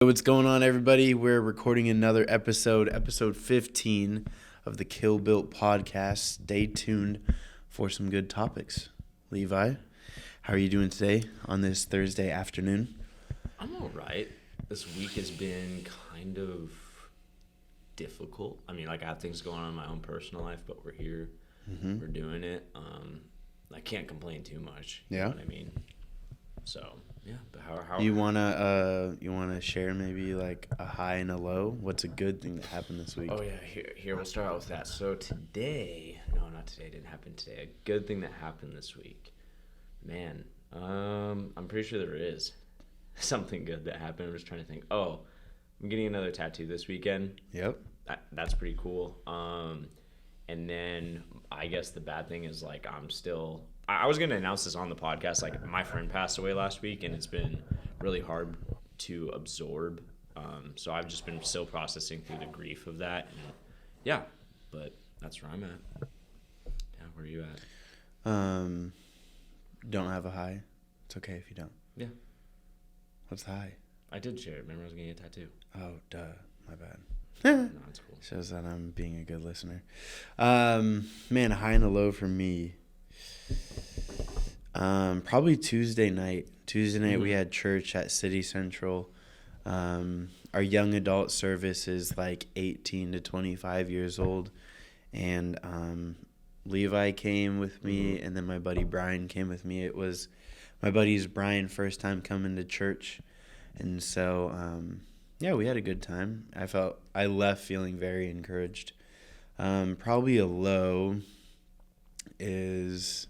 What's going on, everybody? We're recording another episode 15 of the Killbuilt podcast. Stay tuned for some good topics. Levi, how are you doing today on this Thursday afternoon? I'm all right. This week has been kind of difficult. I mean, I have things going on in my own personal life, but we're here. We're doing it. I can't complain too much. Yeah. You know what I mean? So, yeah. But how You wanna share maybe like a high and a low? What's a good thing that happened this week? Oh, yeah. Here, we'll start out with that. So today, no, not today. It didn't happen today. A good thing that happened this week. Man, I'm pretty sure there is something good that happened. I'm just trying to think. Oh, I'm getting another tattoo this weekend. Yep. That's pretty cool. And then I guess the bad thing is I was going to announce this on the podcast. Like, my friend passed away last week, and it's been really hard to absorb. So I've just been still processing through the grief of that. And yeah, but that's where I'm at. Yeah, where are you at? Don't have a high. It's okay if you don't. Yeah. What's the high? I did share it. Remember I was getting a tattoo. Oh, duh. My bad. No, it's cool. Shows that I'm being a good listener. Man, a high and a low for me. Probably Tuesday night. We had church at City Central. Our young adult service is like 18 to 25 years old. And Levi came with me, and then my buddy Brian came with me. It was my buddy's Brian first time coming to church. And so, yeah, we had a good time. I left feeling very encouraged. Probably a low is,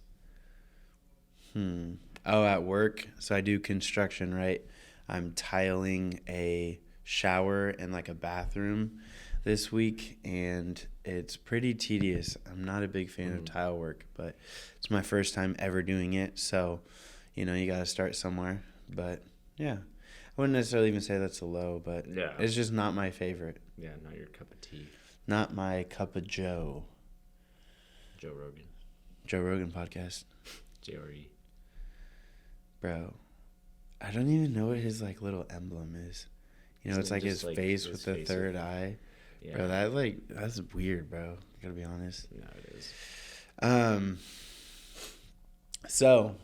at work. So I do construction, right? I'm tiling a shower and like a bathroom this week, and it's pretty tedious. I'm not a big fan of tile work, but it's my first time ever doing it. So, you got to start somewhere. But yeah. I wouldn't necessarily even say that's a low, but Yeah. It's just not my favorite. Yeah, not your cup of tea. Not my cup of Joe. Joe Rogan. Joe Rogan podcast. JRE. Bro, I don't even know what his like little emblem is. It's like his face with the third eye. Yeah. Bro, that's weird, bro. I gotta be honest. No, it is. So,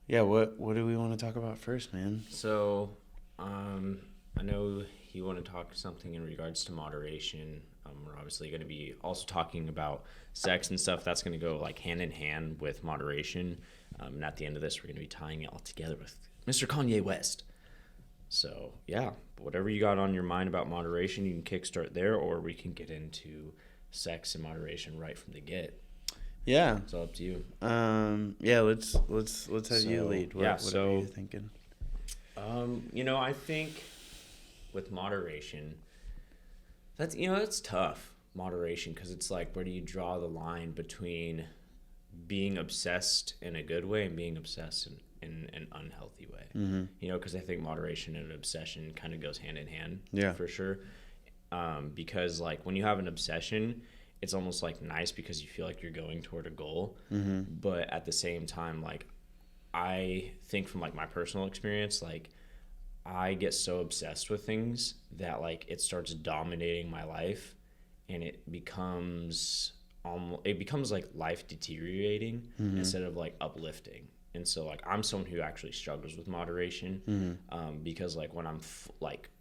yeah, what do we want to talk about first, man? So, I know you want to talk something in regards to moderation. We're obviously going to be also talking about sex and stuff. That's going to go like hand in hand with moderation. And at the end of this, we're going to be tying it all together with Mr. Kanye West. So, yeah, whatever you got on your mind about moderation, you can kickstart there, or we can get into sex and moderation right from the get. Yeah, it's all up to you. Yeah, let's have you lead. What are you thinking? I think with moderation, that's tough. Moderation, because it's like, where do you draw the line between being obsessed in a good way and being obsessed in an unhealthy way? Mm-hmm. Because I think moderation and obsession kind of goes hand in hand. Yeah, for sure. Because like when you have an obsession, it's almost like nice because you feel like you're going toward a goal. Mm-hmm. But at the same time, like, I think from like my personal experience, like, I get so obsessed with things that like it starts dominating my life, and it becomes like life deteriorating instead of like uplifting. And so like I'm someone who actually struggles with moderation, because like when I'm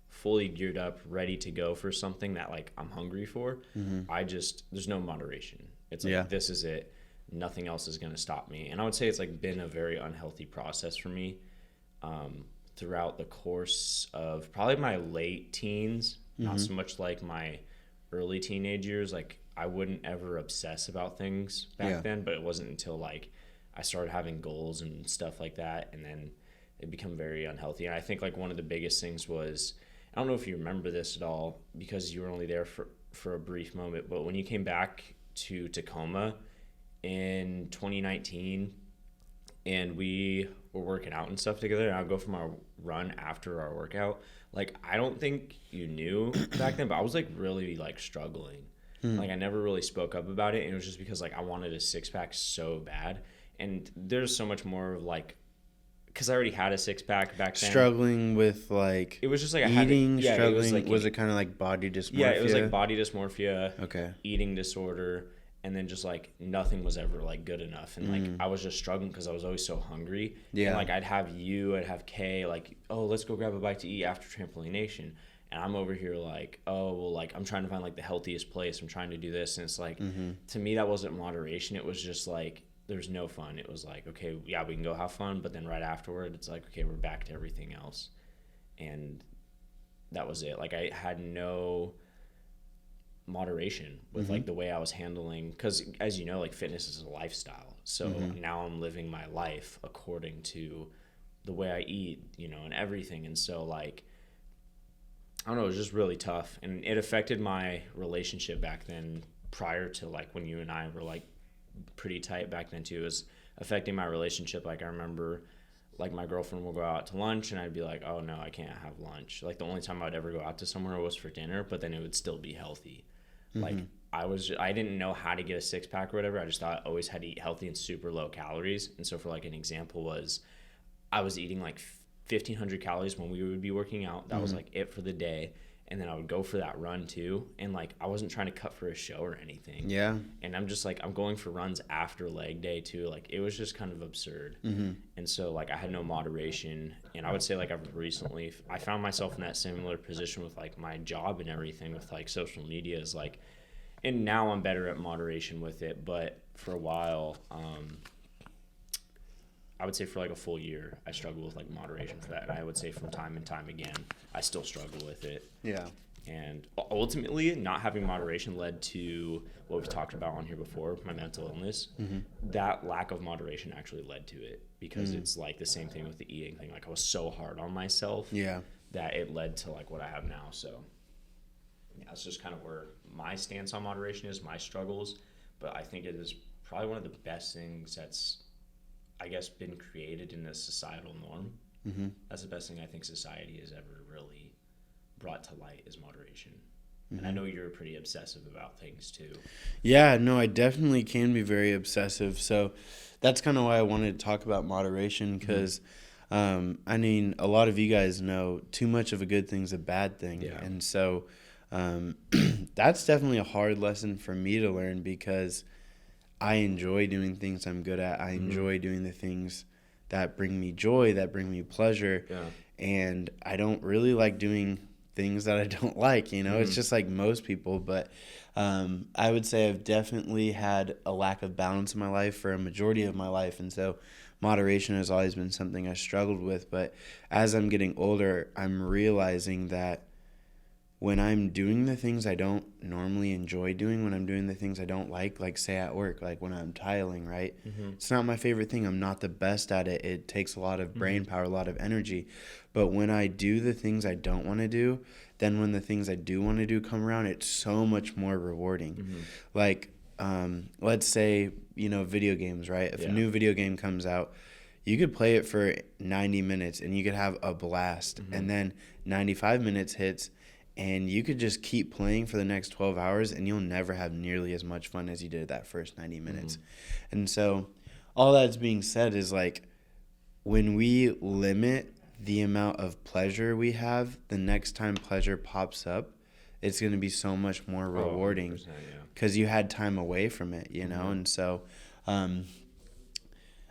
fully geared up, ready to go for something that like I'm hungry for, there's no moderation. It's like, this is it. Nothing else is going to stop me. And I would say it's like been a very unhealthy process for me throughout the course of probably my late teens, not so much like my early teenage years. Like, I wouldn't ever obsess about things back then, but it wasn't until like I started having goals and stuff like that, and then it became very unhealthy. And I think like one of the biggest things was, I don't know if you remember this at all because you were only there for a brief moment, but when you came back to Tacoma in 2019 and we were working out and stuff together, and I'd go from our run after our workout, like, I don't think you knew back then, but I was like really like struggling. Like, I never really spoke up about it, and it was just because like I wanted a six-pack so bad. And there's so much more like because I already had a six-pack back then. Struggling with like It was just like eating, yeah, struggling. it was like was it kind of like body dysmorphia? Yeah, it was like body dysmorphia, Okay. eating disorder, and then just like nothing was ever like good enough, and like I was just struggling because I was always so hungry. Yeah. And like I'd have Kay, like, oh, let's go grab a bite to eat after Trampoline Nation. And I'm over here like, oh, well, like I'm trying to find like the healthiest place. I'm trying to do this. And it's like, to me, that wasn't moderation. It was just like, there's no fun. It was like, okay, yeah, we can go have fun. But then right afterward, it's like, okay, we're back to everything else. And that was it. Like I had no moderation with like the way I was handling. Because as you know, like fitness is a lifestyle. So now I'm living my life according to the way I eat, you know, and everything. And so like, I don't know, it was just really tough. And it affected my relationship back then prior to like when you and I were like pretty tight back then too. It was affecting my relationship. Like I remember like my girlfriend will go out to lunch and I'd be like, oh no, I can't have lunch. Like the only time I'd ever go out to somewhere was for dinner, but then it would still be healthy. Like I didn't know how to get a six pack or whatever. I just thought I always had to eat healthy and super low calories. And so for like an example was I was eating like 1,500 calories when we would be working out. That was like it for the day. And then I would go for that run too. And like, I wasn't trying to cut for a show or anything. Yeah. And I'm just like, I'm going for runs after leg day too. Like it was just kind of absurd. And so like, I had no moderation. And I would say like I found myself in that similar position with like my job and everything with like social media is like, and now I'm better at moderation with it. But for a while, I would say for like a full year, I struggled with like moderation for that. And I would say from time and time again, I still struggle with it. Yeah. And ultimately, not having moderation led to what we've talked about on here before, my mental illness. That lack of moderation actually led to it because it's like the same thing with the eating thing. Like I was so hard on myself that it led to like what I have now. So yeah, that's just kind of where my stance on moderation is, my struggles. But I think it is probably one of the best things that's, I guess, been created in the societal norm. That's the best thing I think society has ever really brought to light is moderation. And I know you're pretty obsessive about things too. Yeah, no, I definitely can be very obsessive. So that's kind of why I wanted to talk about moderation because, I mean, a lot of you guys know too much of a good thing's a bad thing. Yeah. And so that's definitely a hard lesson for me to learn because I enjoy doing things I'm good at. I enjoy doing the things that bring me joy, that bring me pleasure. Yeah. And I don't really like doing things that I don't like, you know. It's just like most people. But I would say I've definitely had a lack of balance in my life for a majority of my life. And so moderation has always been something I struggled with. But as I'm getting older, I'm realizing that when I'm doing the things I don't normally enjoy doing, when I'm doing the things I don't like say at work, like when I'm tiling, right? It's not my favorite thing. I'm not the best at it. It takes a lot of brain power, a lot of energy. But when I do the things I don't want to do, then when the things I do want to do come around, it's so much more rewarding. Like, let's say, you know, video games, right? If a new video game comes out, you could play it for 90 minutes and you could have a blast. And then 95 minutes hits and you could just keep playing for the next 12 hours and you'll never have nearly as much fun as you did that first 90 minutes. And so all that's being said is like when we limit the amount of pleasure we have, the next time pleasure pops up, it's going to be so much more rewarding because you had time away from it, you know? And so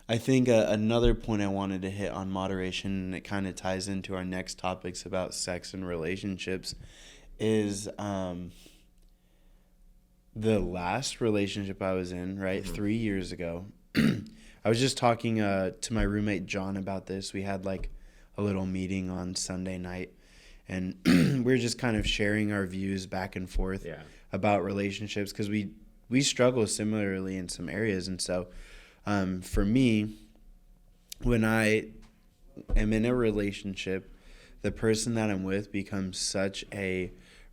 I think another point I wanted to hit on moderation, and it kind of ties into our next topics about sex and relationships, is the last relationship I was in, right, 3 years ago. I was just talking to my roommate John about this. We had like a little meeting on Sunday night, and we were just kind of sharing our views back and forth about relationships because we struggle similarly in some areas. And so for me, when I am in a relationship, the person that I'm with becomes such a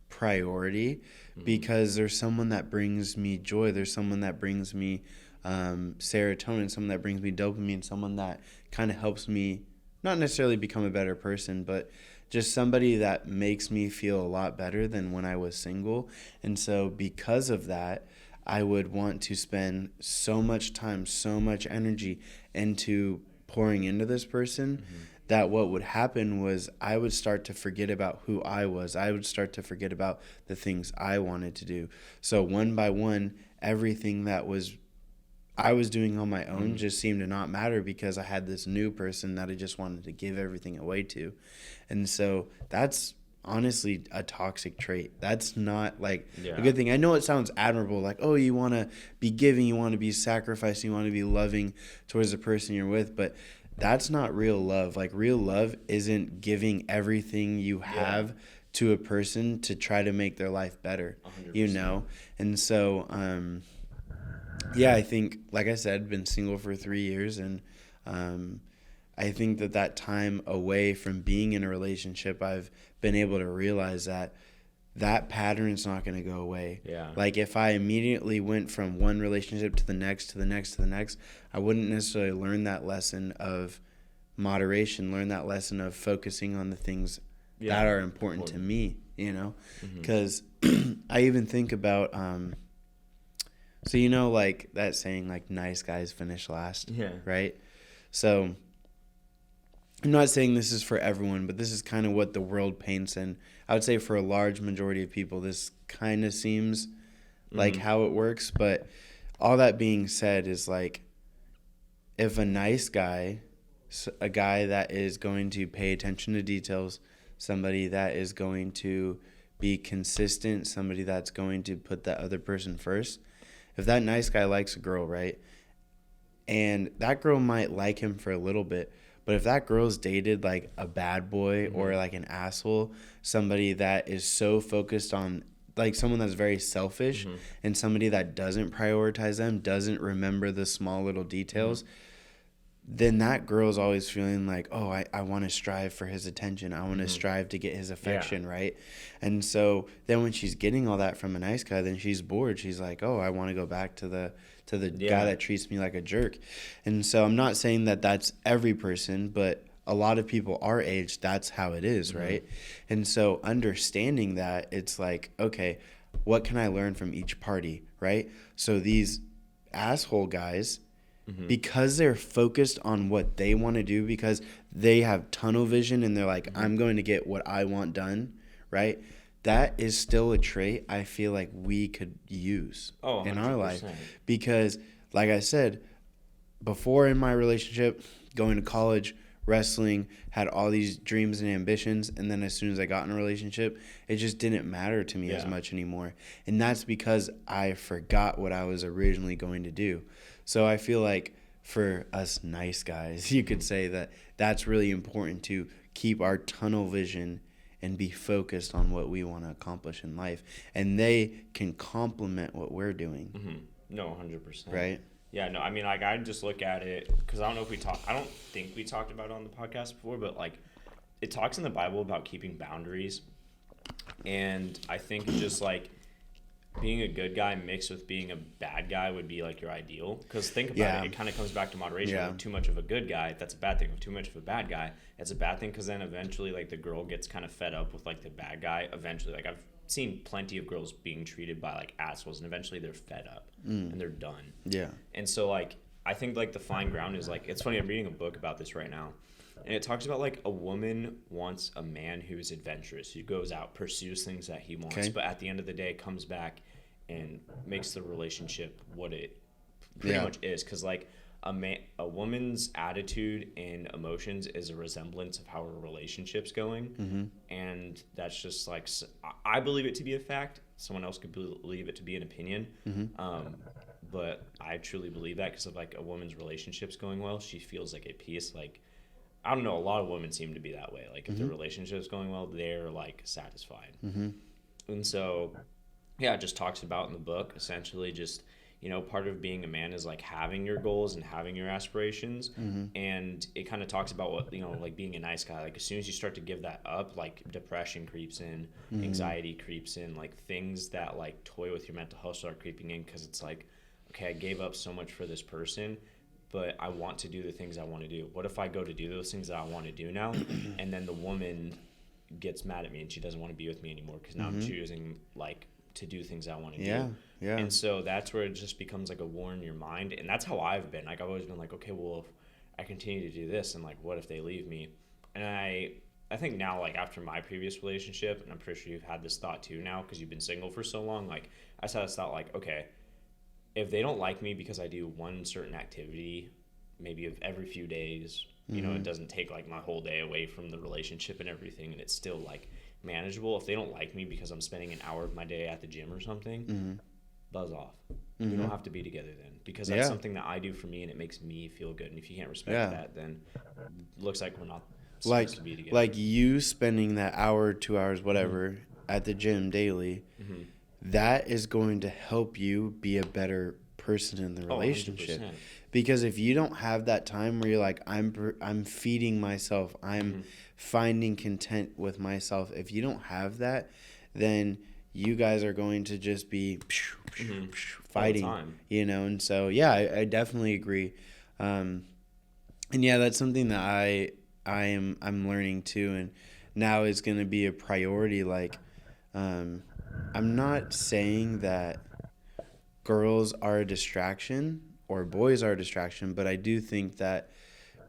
priority because there's someone that brings me joy. There's someone that brings me serotonin, someone that brings me dopamine, someone that kind of helps me not necessarily become a better person, but just somebody that makes me feel a lot better than when I was single. And so because of that, I would want to spend so much time, so much energy into pouring into this person, that what would happen was I would start to forget about who I was. I would start to forget about the things I wanted to do. So one by one, everything that I was doing on my own just seemed to not matter because I had this new person that I just wanted to give everything away to. And so that's honestly a toxic trait. That's not like a good thing. I know it sounds admirable, like, oh, you want to be giving, you want to be sacrificing, you want to be loving towards the person you're with, but that's not real love. Like, real love isn't giving everything you have to a person to try to make their life better, 100%. You know? And so, I think, like I said, been single for 3 years, and I think that time away from being in a relationship, I've been able to realize that pattern's not going to go away. Yeah. Like, if I immediately went from one relationship to the next, to the next, to the next, I wouldn't necessarily learn that lesson of moderation, learn that lesson of focusing on the things that are important to me, you know? Because I even think about, so, you know, like that saying, like, nice guys finish last, right? So I'm not saying this is for everyone, but this is kind of what the world paints, and I would say for a large majority of people, this kind of seems like how it works. But all that being said is, like, if a nice guy, a guy that is going to pay attention to details, somebody that is going to be consistent, somebody that's going to put that other person first, if that nice guy likes a girl, right, and that girl might like him for a little bit, but if that girl's dated like a bad boy or like an asshole, somebody that is so focused on, like, someone that's very selfish and somebody that doesn't prioritize them, doesn't remember the small little details, then that girl's always feeling like, oh, I want to strive for his attention. I want to strive to get his affection, right? And so then when she's getting all that from a nice guy, then she's bored. She's like, oh, I want to go back to the guy that treats me like a jerk. And so I'm not saying that that's every person, but a lot of people our age, that's how it is, right? And so understanding that, it's like, okay, what can I learn from each party, right? So these asshole guys, because they're focused on what they want to do, because they have tunnel vision and they're like, I'm going to get what I want done, right? That is still a trait I feel like we could use in our life. Because, like I said, before in my relationship, going to college, wrestling, had all these dreams and ambitions, and then as soon as I got in a relationship, it just didn't matter to me as much anymore. And that's because I forgot what I was originally going to do. So I feel like for us nice guys, you could say that that's really important, to keep our tunnel vision and be focused on what we want to accomplish in life. And they can complement what we're doing. No, 100%. Right? Yeah, no, I mean, like, I just look at it, because I don't think we talked about it on the podcast before, but, like, it talks in the Bible about keeping boundaries. And I think just, like, being a good guy mixed with being a bad guy would be, like, your ideal. Because think about it kind of comes back to moderation. With too much of a good guy, that's a bad thing. With too much of a bad guy, it's a bad thing, because then eventually, like, the girl gets kind of fed up with, like, the bad guy. Eventually, like, I've seen plenty of girls being treated by, like, assholes, and eventually they're fed up and they're done. Yeah. And so, like, I think, like, the fine ground is, like, it's funny, I'm reading a book about this right now, and it talks about, like, a woman wants a man who is adventurous, who goes out, pursues things that he wants, but at the end of the day comes back and makes the relationship what it pretty much is. Because, like, a woman's attitude and emotions is a resemblance of how a relationship's going. And that's just, like, I believe it to be a fact. Someone else could believe it to be an opinion. But I truly believe that, because of, like, a woman's relationship's going well, she feels like at peace. Like, I don't know, a lot of women seem to be that way. Like, if their relationship's going well, they're, like, satisfied. And so, yeah, it just talks about in the book, essentially, just, you know, part of being a man is, like, having your goals and having your aspirations. And it kind of talks about what, you know, like, being a nice guy. Like, as soon as you start to give that up, like, depression creeps in, anxiety creeps in, like, things that, like, toy with your mental health start creeping in, because it's like, okay, I gave up so much for this person, but I want to do the things I want to do. What if I go to do those things that I want to do now, and then the woman gets mad at me and she doesn't want to be with me anymore, because now I'm choosing, like, to do things I want to do. And so that's where it just becomes, like, a war in your mind. And that's how I've been. Like, I've always been like, okay, well, I continue to do this, and like, what if they leave me? And I think now, like, after my previous relationship, and I'm pretty sure you've had this thought too now because you've been single for so long, like, I just had this thought, like, okay, if they don't like me because I do one certain activity, maybe of every few days, you know, it doesn't take like my whole day away from the relationship and everything, and it's still like manageable. If they don't like me because I'm spending an hour of my day at the gym or something, buzz off. We don't have to be together then, because that's something that I do for me and it makes me feel good. And if you can't respect that, then it looks like we're not supposed to be together. Like you spending that hour, 2 hours, whatever, at the gym daily, that is going to help you be a better person in the relationship. 100%. Because if you don't have that time where you're like, I'm feeding myself, I'm finding content with myself, if you don't have that, then you guys are going to just be fighting, you know. And so, yeah, I definitely agree. And yeah, that's something that I'm learning too, and now is going to be a priority. Like, I'm not saying that girls are a distraction or boys are a distraction, but I do think that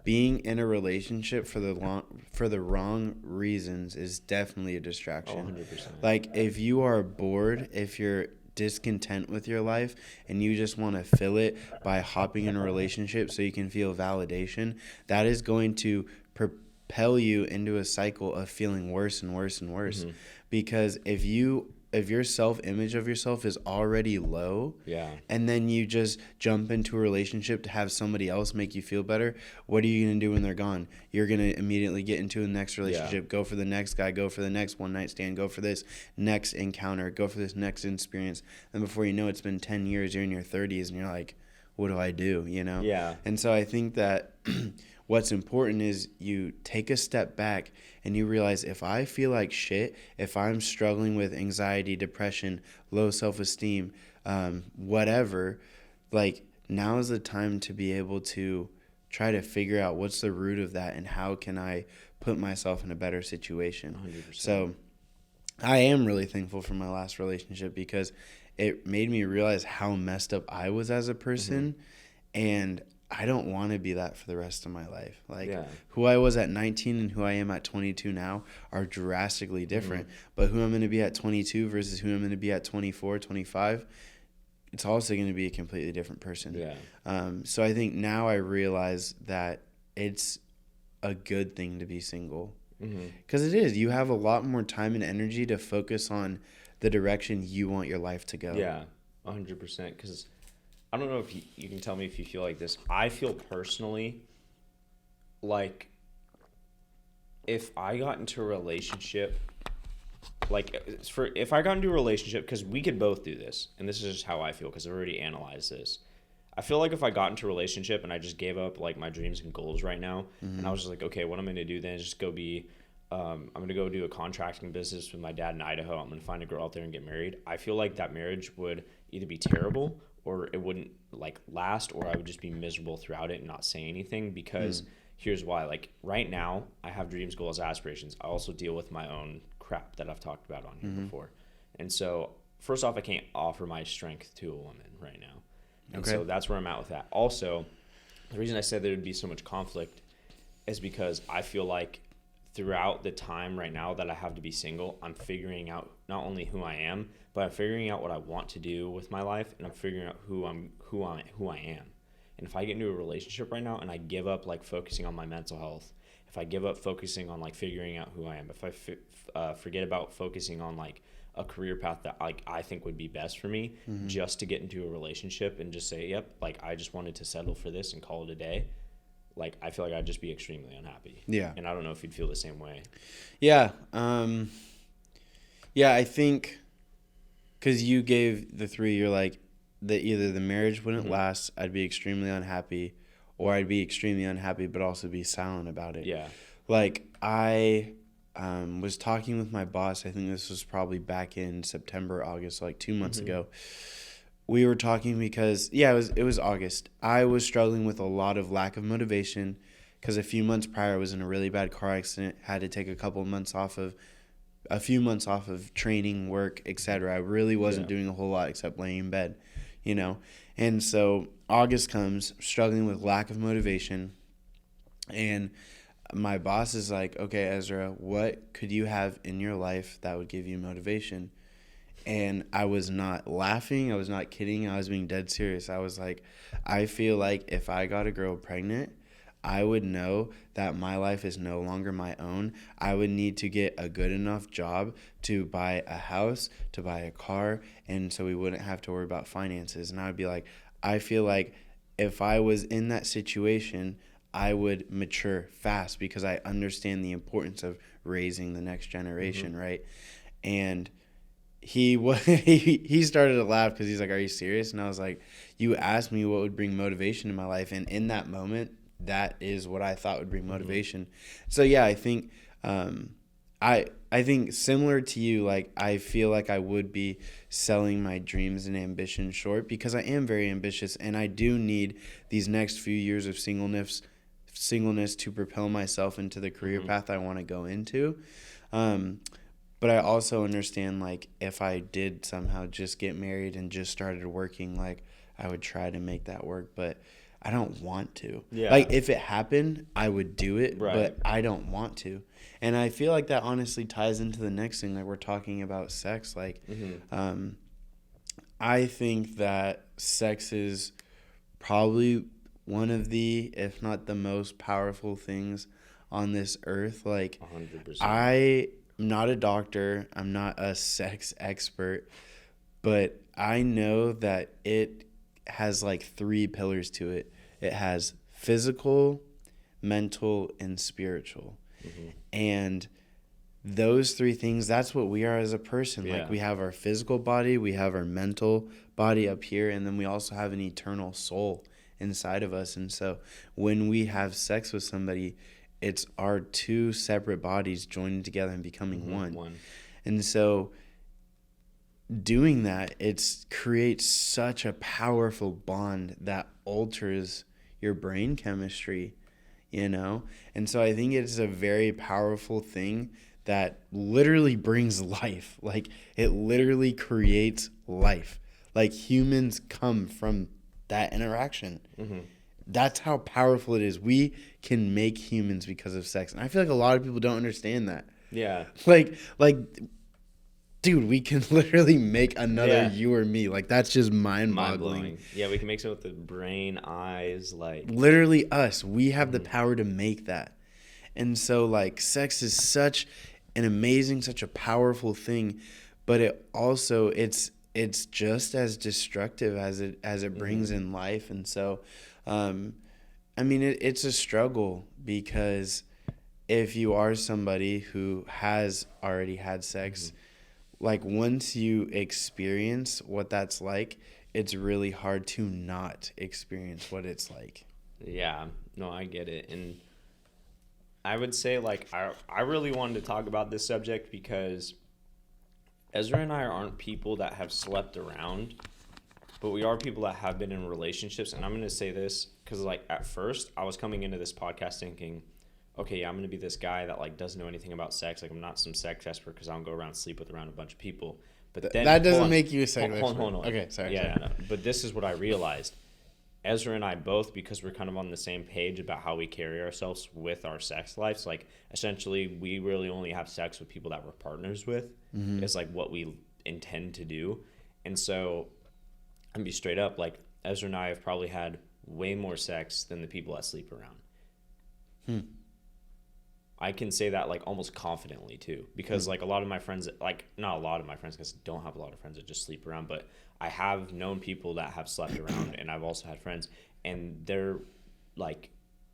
being in a relationship for the wrong reasons is definitely a distraction. 100%. Like, if you are bored, if you're discontent with your life and you just want to fill it by hopping in a relationship so you can feel validation, that is going to propel you into a cycle of feeling worse and worse and worse. Because if your self-image of yourself is already low, and then you just jump into a relationship to have somebody else make you feel better, what are you going to do when they're gone? You're going to immediately get into the next relationship, go for the next guy, go for the next one-night stand, go for this next encounter, go for this next experience. And before you know it, it's been 10 years, you're in your 30s, and you're like, what do I do, you know? Yeah. And so I think that what's important is you take a step back and you realize, if I feel like shit, if I'm struggling with anxiety, depression, low self-esteem, whatever, like, now is the time to be able to try to figure out what's the root of that and how can I put myself in a better situation. 100%. So I am really thankful for my last relationship because it made me realize how messed up I was as a person, and I don't want to be that for the rest of my life. Like, who I was at 19 and who I am at 22 now are drastically different. But who I'm going to be at 22 versus who I'm going to be at 24, 25, it's also going to be a completely different person. So I think now I realize that it's a good thing to be single. Because it is. You have a lot more time and energy to focus on the direction you want your life to go. Yeah, 100%. Because I don't know if you can tell me if you feel like this. I feel personally like if I got into a relationship, if I got into a relationship, because we could both do this, and this is just how I feel because I've already analyzed this. I feel like if I got into a relationship and I just gave up like my dreams and goals right now, and I was just like, okay, what I'm going to do then is just go be I'm going to go do a contracting business with my dad in Idaho. I'm going to find a girl out there and get married. I feel like that marriage would either be terrible or it wouldn't like last, or I would just be miserable throughout it and not say anything, because here's why. Like, right now I have dreams, goals, aspirations. I also deal with my own crap that I've talked about on here before. And so first off, I can't offer my strength to a woman right now. And so that's where I'm at with that. Also, the reason I said there would be so much conflict is because I feel like throughout the time right now that I have to be single, I'm figuring out not only who I am, but I'm figuring out what I want to do with my life, and I'm figuring out who I am. And if I get into a relationship right now and I give up like focusing on my mental health, if I give up focusing on like figuring out who I am, if I forget about focusing on like a career path that like I think would be best for me, just to get into a relationship and just say, yep, like I just wanted to settle for this and call it a day, like I feel like I'd just be extremely unhappy. Yeah. And I don't know if you'd feel the same way. Yeah. Yeah, I think because you gave the three, you're like, that either the marriage wouldn't last, I'd be extremely unhappy, or I'd be extremely unhappy but also be silent about it. Yeah. Like, I was talking with my boss, I think this was probably back in September, August, like 2 months ago. We were talking because, it was August. I was struggling with a lot of lack of motivation because a few months prior I was in a really bad car accident, had to take a few months off of training, work, etc. I really wasn't doing a whole lot except laying in bed, you know. And so August comes, struggling with lack of motivation. And my boss is like, okay, Ezra, what could you have in your life that would give you motivation? And I was not laughing. I was not kidding. I was being dead serious. I was like, I feel like if I got a girl pregnant, I would know that my life is no longer my own. I would need to get a good enough job to buy a house, to buy a car, and so we wouldn't have to worry about finances. And I would be like, I feel like if I was in that situation, I would mature fast because I understand the importance of raising the next generation, right? And he started to laugh because he's like, "Are you serious?" And I was like, "You asked me what would bring motivation in my life, and in that moment, that is what I thought would bring motivation." So yeah, I think I think similar to you, like I feel like I would be selling my dreams and ambitions short because I am very ambitious and I do need these next few years of singleness to propel myself into the career path I want to go into. But I also understand, like, if I did somehow just get married and just started working, like, I would try to make that work, but I don't want to. Yeah. Like, if it happened, I would do it, Right. but I don't want to. And I feel like that honestly ties into the next thing, like, we're talking about sex. Like, I think that sex is probably one of the, if not the most powerful things on this earth. Like, 100%. I'm not a doctor, I'm not a sex expert, but I know that it has like 3 pillars to it. It has physical, mental, and spiritual. And those 3 things, that's what we are as a person. Yeah. Like, we have our physical body, we have our mental body up here, and then we also have an eternal soul inside of us. And so when we have sex with somebody, it's our 2 separate bodies joining together and becoming one. And so doing that, it creates such a powerful bond that alters your brain chemistry, you know? And so I think it's a very powerful thing that literally brings life. Like, it literally creates life. Like, humans come from that interaction. That's how powerful it is. We can make humans because of sex. And I feel like a lot of people don't understand that. Yeah. Like, dude, we can literally make another you or me. Like, that's just mind-boggling. Yeah, we can make something with the brain, eyes, like... Literally us. We have the power to make that. And so, like, sex is such an amazing, such a powerful thing, but it also, it's just as destructive as it brings in life. And so, I mean, it's a struggle because if you are somebody who has already had sex, like, once you experience what that's like, it's really hard to not experience what it's like. Yeah, no, I get it. And I would say, like, I really wanted to talk about this subject because Ezra and I aren't people that have slept around, but we are people that have been in relationships. And I'm going to say this because, like, at first I was coming into this podcast thinking, okay, yeah, I'm going to be this guy that, like, doesn't know anything about sex. Like, I'm not some sex expert because I don't go around sleep with around a bunch of people. But then that doesn't make you a sex expert. Hold on. Okay, sorry. Yeah, no. But this is what I realized. Ezra and I both, because we're kind of on the same page about how we carry ourselves with our sex lives, like, essentially we really only have sex with people that we're partners with. Is like what we intend to do. And so, I'm be straight up, like, Ezra and I have probably had way more sex than the people that sleep around. I can say that, like, almost confidently too, because like a lot of my friends, like, not a lot of my friends, because I don't have a lot of friends that just sleep around, but I have known people that have slept around, and I've also had friends, and they're like,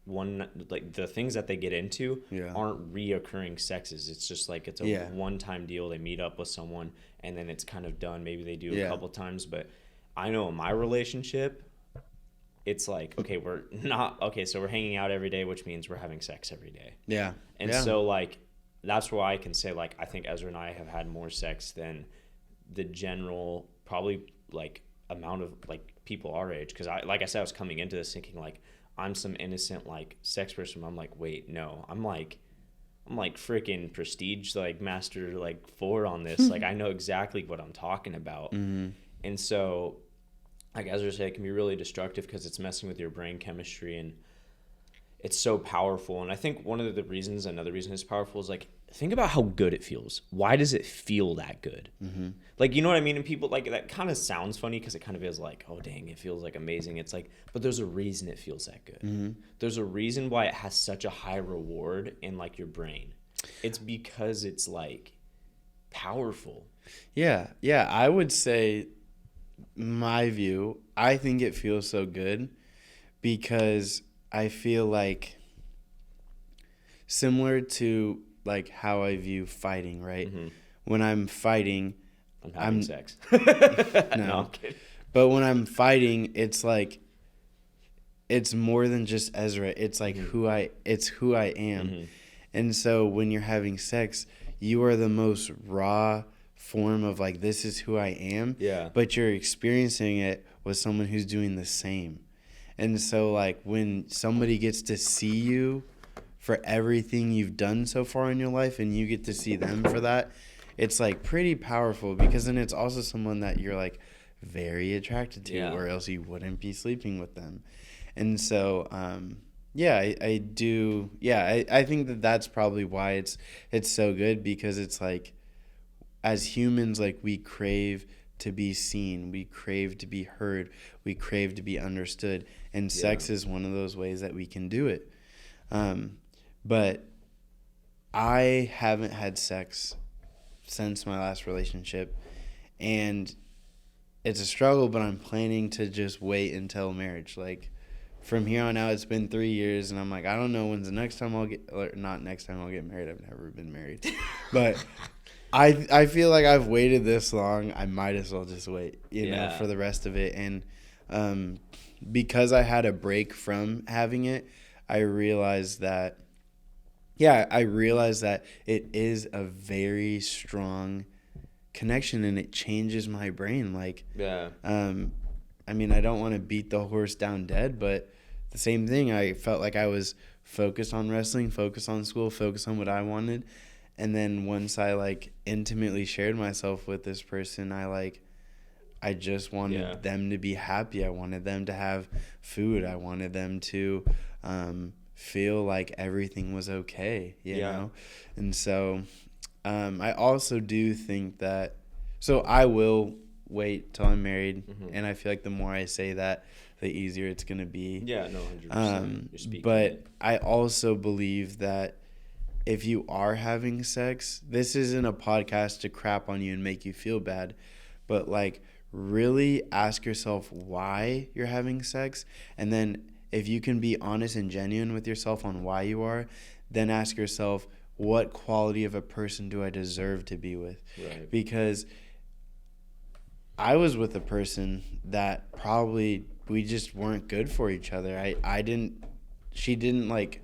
the things that they get into aren't reoccurring sexes. It's just like, it's a one-time deal. They meet up with someone and then it's kind of done. Maybe they do a couple times, but I know in my relationship, it's like, okay, so we're hanging out every day, which means we're having sex every day. Yeah. And so, like, that's why I can say, like, I think Ezra and I have had more sex than the general, probably, like, amount of, like, people our age. Because, like I said, I was coming into this thinking, like, I'm some innocent, like, sex person. I'm like, wait, no. I'm like freaking prestige, like, master, like, 4 on this. Like, I know exactly what I'm talking about. And so, like Ezra said, it can be really destructive because it's messing with your brain chemistry, and it's so powerful. And I think another reason it's powerful is like, think about how good it feels. Why does it feel that good? Mm-hmm. Like, you know what I mean? And people, like, that kind of sounds funny because it kind of is like, oh, dang, it feels like amazing. It's like, but there's a reason it feels that good. Mm-hmm. There's a reason why it has such a high reward in, like, your brain. It's because it's, like, powerful. Yeah. Yeah. I would say, my view, I think it feels so good because I feel like similar to like how I view fighting, right? Mm-hmm. When I'm fighting, I'm having sex. no, I'm kidding. But when I'm fighting, it's like it's more than just Ezra. It's like who I am. Mm-hmm. And so when you're having sex, you are the most raw form of like, this is who I am. Yeah. But you're experiencing it with someone who's doing the same. And so like when somebody gets to see you for everything you've done so far in your life and you get to see them for that, it's like pretty powerful because then it's also someone that you're like very attracted to, or else you wouldn't be sleeping with them. And so, I do. Yeah, I think that that's probably why it's so good because it's like as humans, like we crave to be seen, we crave to be heard, we crave to be understood, and sex is one of those ways that we can do it. But I haven't had sex since my last relationship, and it's a struggle, but I'm planning to just wait until marriage. Like from here on out, it's been 3 years, and I'm like, I don't know when's the next time I'll get, or not next time I'll get married. I've never been married, but I feel like I've waited this long. I might as well just wait, you know, for the rest of it. And because I had a break from having it, I realized that it is a very strong connection, and it changes my brain. Like, I mean, I don't want to beat the horse down dead, but the same thing. I felt like I was focused on wrestling, focused on school, focused on what I wanted. And then once I like intimately shared myself with this person, I just wanted them to be happy. I wanted them to have food. I wanted them to feel like everything was okay, you know? And so I also do think that, so I will wait till I'm married. And I feel like the more I say that, the easier it's going to be. Yeah, no, 100%. You're speaking but it. I also believe that if you are having sex, this isn't a podcast to crap on you and make you feel bad, but like really ask yourself why you're having sex. And then if you can be honest and genuine with yourself on why you are, then ask yourself, what quality of a person do I deserve to be with? Right. Because I was with a person that probably we just weren't good for each other. She didn't like,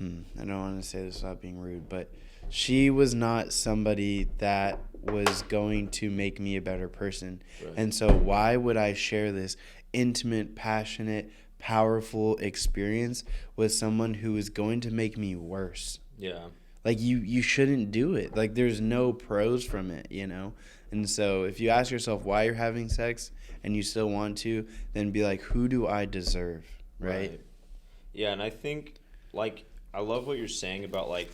I don't want to say this without being rude, but she was not somebody that was going to make me a better person. Right. And so why would I share this intimate, passionate, powerful experience with someone who is going to make me worse? Yeah. Like you shouldn't do it. Like there's no pros from it, you know? And so if you ask yourself why you're having sex and you still want to, then be like, who do I deserve? Right? Yeah, and I think like I love what you're saying about like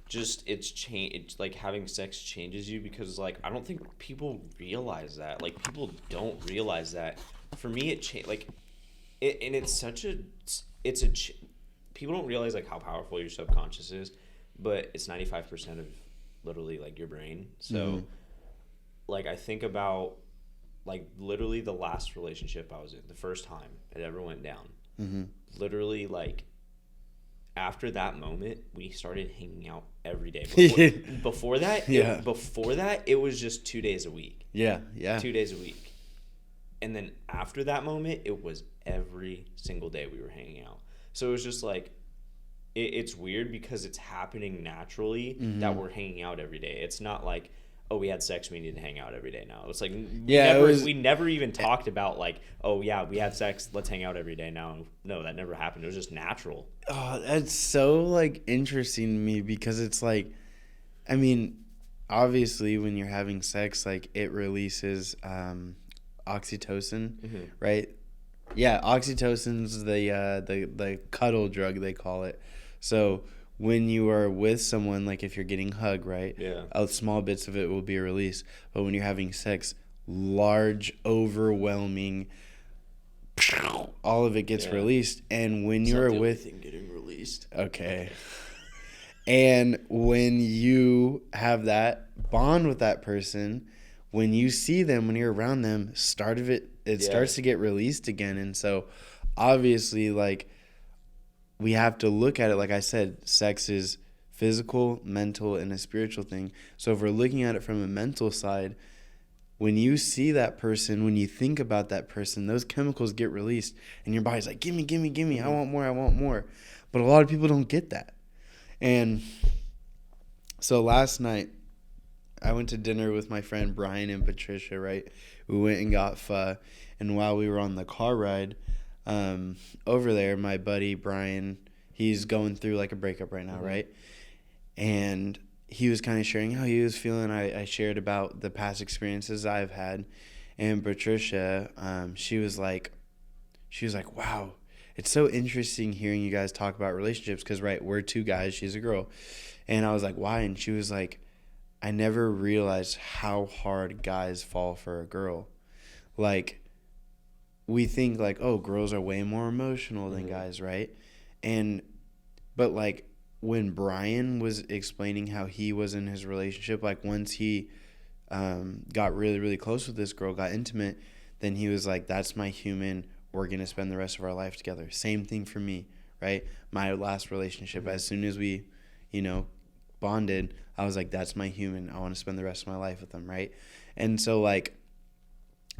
just it's like having sex changes you, because like I don't think people realize that. Like people don't realize that. For me, it changed. Like it, and it's such a people don't realize like how powerful your subconscious is, but it's 95% of literally like your brain. So like I think about like literally the last relationship I was in, the first time it ever went down. Literally like after that moment, we started hanging out every day. Before that, it was just 2 days a week. Yeah. 2 days a week. And then after that moment, it was every single day we were hanging out. So it was just like, it's weird because it's happening naturally that we're hanging out every day. It's not like, oh, we had sex, we need to hang out every day now. It's like, we never even talked about like, oh yeah, we had sex, let's hang out every day now. No, that never happened. It was just natural. Oh, that's so like interesting to me because it's like, I mean, obviously when you're having sex, like it releases oxytocin, right? Yeah, oxytocin's the cuddle drug they call it. So when you are with someone, like if you're getting hugged, right? Yeah. Small bits of it will be released. But when you're having sex, large, overwhelming, all of it gets Yeah. released. And when It's not you're the only with, thing getting released. okay. And when you have that bond with that person, when you see them, when you're around them, it starts to get released again. And so obviously, like, we have to look at it, like I said, sex is physical, mental, and a spiritual thing. So if we're looking at it from a mental side, when you see that person, when you think about that person, those chemicals get released and your body's like, gimme, gimme, gimme, Mm-hmm. I want more, I want more. But a lot of people don't get that. And so last night, I went to dinner with my friend Brian and Patricia, right? We went and got pho. And while we were on the car ride over there, my buddy Brian, he's going through like a breakup right now, Mm-hmm. right? And he was kind of sharing how he was feeling. I shared about the past experiences I've had. And Patricia, she was like, wow, it's so interesting hearing you guys talk about relationships because, right, we're two guys, she's a girl. And I was like, why? And she was like, I never realized how hard guys fall for a girl. Like, we think like, oh, girls are way more emotional than guys, right? But like when Brian was explaining how he was in his relationship, like once he got really, really close with this girl, got intimate, then he was like, that's my human. We're going to spend the rest of our life together. Same thing for me, right? My last relationship, as soon as we, bonded, I was like, that's my human. I want to spend the rest of my life with them, right? And so, like,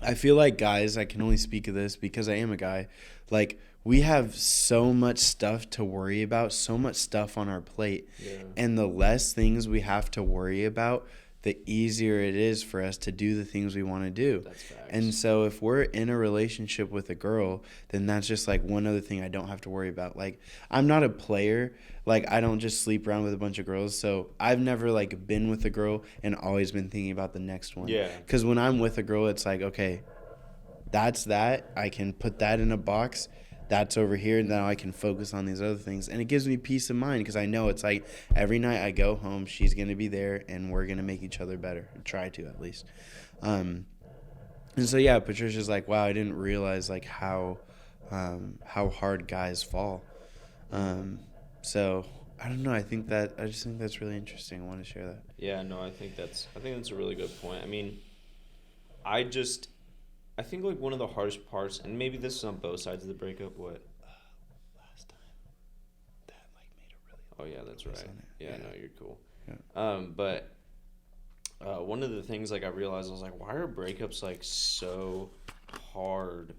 I feel like guys, I can only speak of this because I am a guy, like, we have so much stuff to worry about, so much stuff on our plate. Yeah. And the less things we have to worry about, the easier it is for us to do the things we want to do. That's facts. And so if we're in a relationship with a girl, then that's just like one other thing I don't have to worry about. Like, I'm not a player. Like, I don't just sleep around with a bunch of girls. So I've never like been with a girl and always been thinking about the next one. Yeah. Because when I'm with a girl, it's like, okay, that's that. I can put that in a box. That's over here. Now I can focus on these other things. And it gives me peace of mind because I know it's like every night I go home, she's going to be there and we're going to make each other better. Try to, at least. And so, yeah, Patricia's like, wow, I didn't realize like how hard guys fall. So I don't know. I just think that's really interesting. I want to share that. Yeah, no, I think that's a really good point. I mean, I think like one of the hardest parts, and maybe this is on both sides of the breakup. What? Last time, that like made a really. Oh yeah, that's right. Yeah, no, you're cool. Yeah. But one of the things like I realized, I was like, why are breakups like so hard?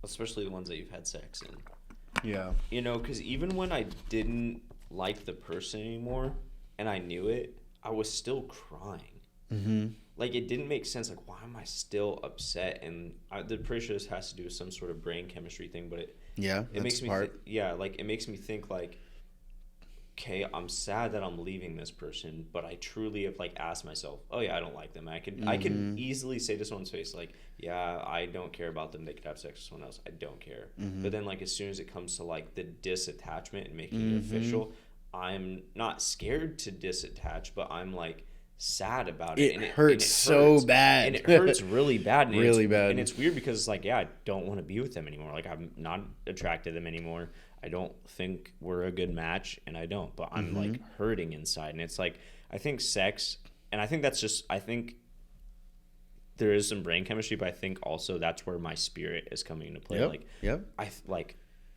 Especially the ones that you've had sex in. Yeah. Because even when I didn't like the person anymore, and I knew it, I was still crying. Mm-hmm. Like, it didn't make sense. Like, why am I still upset? And the pretty sure this has to do with some sort of brain chemistry thing, but it makes me it makes me think like, okay, I'm sad that I'm leaving this person, but I truly have like asked myself, oh yeah, I don't like them. I can easily say to someone's face like, yeah, I don't care about them. They could have sex with someone else. I don't care. Mm-hmm. But then like as soon as it comes to like the disattachment and making it official, I'm not scared to disattach, but I'm like sad about it. It hurts so bad. And it hurts really bad. And really bad. And it's weird because like, yeah, I don't want to be with them anymore. Like, I'm not attracted to them anymore. I don't think we're a good match, and I don't. But I'm like hurting inside. And it's like, I think sex, and I think I think there is some brain chemistry, but I think also that's where my spirit is coming into play.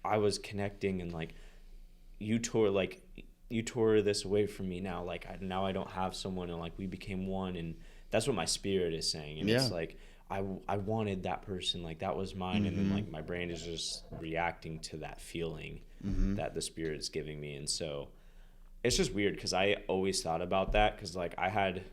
I was connecting, and like you tore this away from me now. Like now I don't have someone, and like we became one, and that's what my spirit is saying. And it's like I wanted that person, like that was mine, and then like my brain is just reacting to that feeling that the spirit is giving me. And so it's just weird because I always thought about that because like I had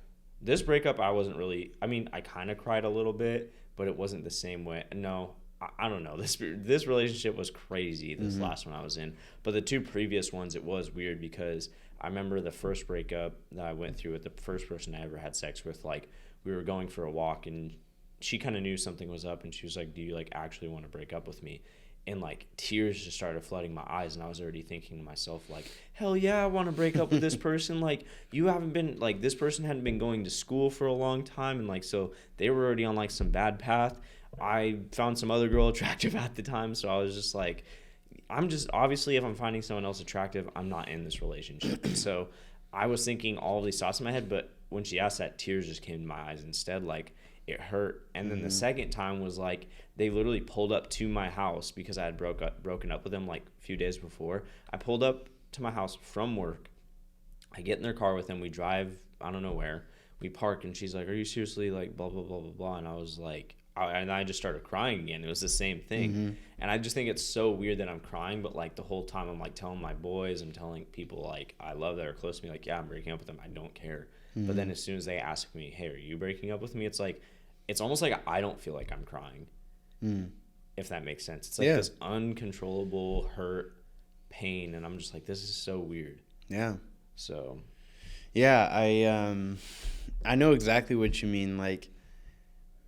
this breakup. I wasn't really, I mean, I kind of cried a little bit, but it wasn't the same way. No, I don't know. This relationship was crazy, this last one I was in. But the two previous ones, it was weird because I remember the first breakup that I went through with the first person I ever had sex with. Like, we were going for a walk, and she kind of knew something was up, and she was like, do you like actually want to break up with me? And like tears just started flooding my eyes, and I was already thinking to myself like, hell yeah, I want to break up with this person. Like, you haven't been like, this person hadn't been going to school for a long time, and like, so they were already on like some bad path. I found some other girl attractive at the time, so I was just like, I'm just, obviously if I'm finding someone else attractive, I'm not in this relationship. And so I was thinking all of these thoughts in my head, but when she asked that, tears just came to my eyes instead. Like, it hurt. And then the second time was like, they literally pulled up to my house because I had broken up with them like a few days before. I pulled up to my house from work. I get in their car with them. We drive, I don't know where. We park, and she's like, are you seriously like blah, blah, blah, blah, blah. And I was like, and I just started crying again. It was the same thing. And I just think it's so weird that I'm crying, but like the whole time I'm like telling my boys, I'm telling people like I love that are close to me, like, yeah, I'm breaking up with them. I don't care. But then as soon as they ask me, hey, are you breaking up with me? It's like, it's almost like I don't feel like I'm crying. If that makes sense. It's like this uncontrollable hurt, pain, and I'm just like, this is so weird. Yeah. So. Yeah, I know exactly what you mean. Like,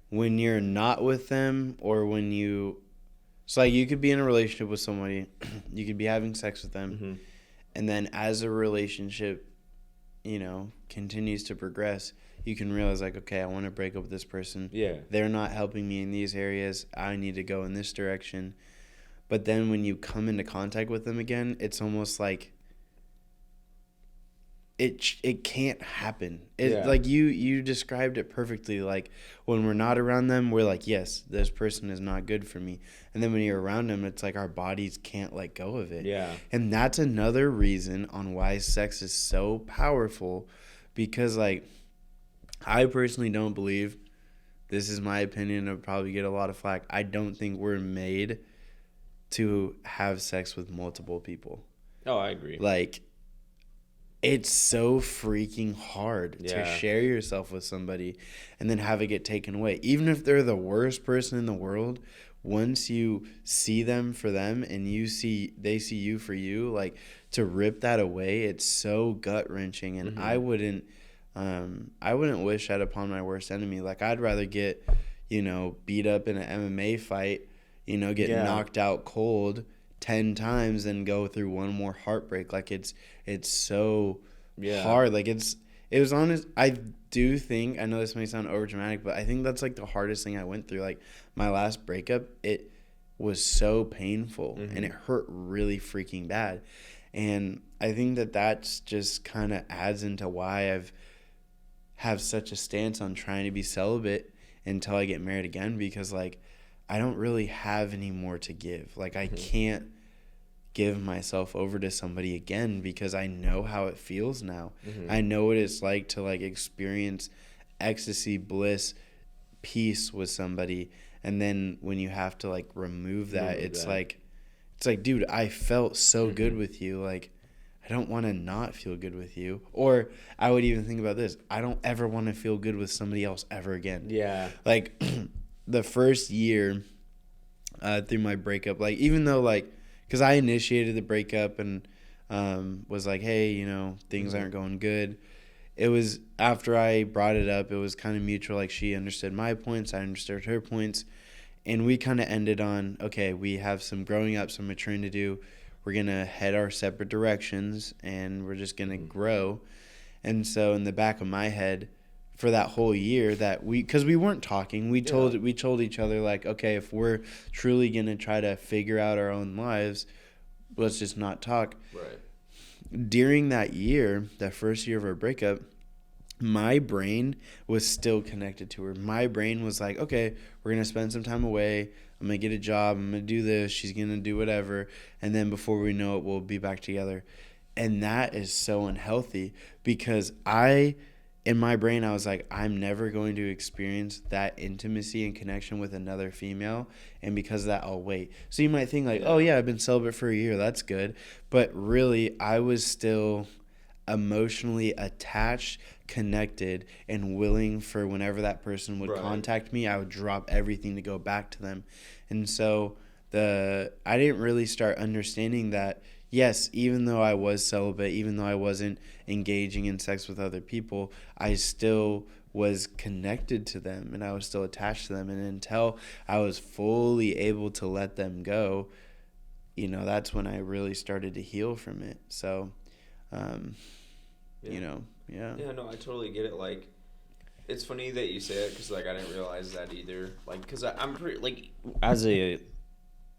when you're not with them, or when you, so like you could be in a relationship with somebody, you could be having sex with them, and then as a relationship, you know, continues to progress, you can realize like, okay, I want to break up with this person. Yeah. They're not helping me in these areas. I need to go in this direction. But then when you come into contact with them again, it's almost like it can't happen. Like you described it perfectly. Like, when we're not around them, we're like, yes, this person is not good for me. And then when you're around them, it's like our bodies can't let go of it. Yeah. And that's another reason on why sex is so powerful, because like, I personally don't believe, this is my opinion, I'll probably get a lot of flack, I don't think we're made to have sex with multiple people. Oh, I agree. Like, it's so freaking hard to share yourself with somebody and then have it get taken away. Even if they're the worst person in the world, once you see them for them and they see you for you, like, to rip that away, it's so gut-wrenching. And I wouldn't wish that upon my worst enemy. Like, I'd rather get, you know, beat up in an MMA fight, you know, get knocked out cold 10 times than go through one more heartbreak. Like, it's so hard. Like, it was honest. I do think, I know this may sound over dramatic, but I think that's like the hardest thing I went through. Like, my last breakup, it was so painful and it hurt really freaking bad. And I think that's just kind of adds into why I've have such a stance on trying to be celibate until I get married again, because like, I don't really have any more to give. Like, I can't give myself over to somebody again, because I know how it feels now. I know what it's like to like experience ecstasy, bliss, peace with somebody, and then when you have to like remove that, it's like, dude, I felt so good with you, like, I don't want to not feel good with you. Or I would even think about this, I don't ever want to feel good with somebody else ever again. Yeah. Like, the first year through my breakup, like, even though like, because I initiated the breakup and was like, hey, you know, things aren't going good. It was after I brought it up, it was kind of mutual. Like, she understood my points, I understood her points, and we kind of ended on, okay, we have some growing up, some maturing to do. We're going to head our separate directions, and we're just going to grow. And so in the back of my head, for that whole year, that because we weren't talking, we told each other, like, okay, if we're truly going to try to figure out our own lives, let's just not talk. Right. During that year, that first year of our breakup, my brain was still connected to her. My brain was like, okay, we're going to spend some time away. I'm going to get a job. I'm going to do this. She's going to do whatever. And then before we know it, we'll be back together. And that is so unhealthy, because in my brain, I was like, I'm never going to experience that intimacy and connection with another female. And because of that, I'll wait. So you might think like, oh yeah, I've been celibate for a year. That's good. But really, I was still emotionally attached, connected, and willing for whenever that person would contact me, I would drop everything to go back to them. And so I didn't really start understanding that, yes, even though I was celibate, even though I wasn't engaging in sex with other people, I still was connected to them and I was still attached to them. And until I was fully able to let them go, that's when I really started to heal from it. So, um, Yeah. yeah. Yeah, no, I totally get it. Like, it's funny that you say it because, like, I didn't realize that either. Like, because I'm pretty, like, as a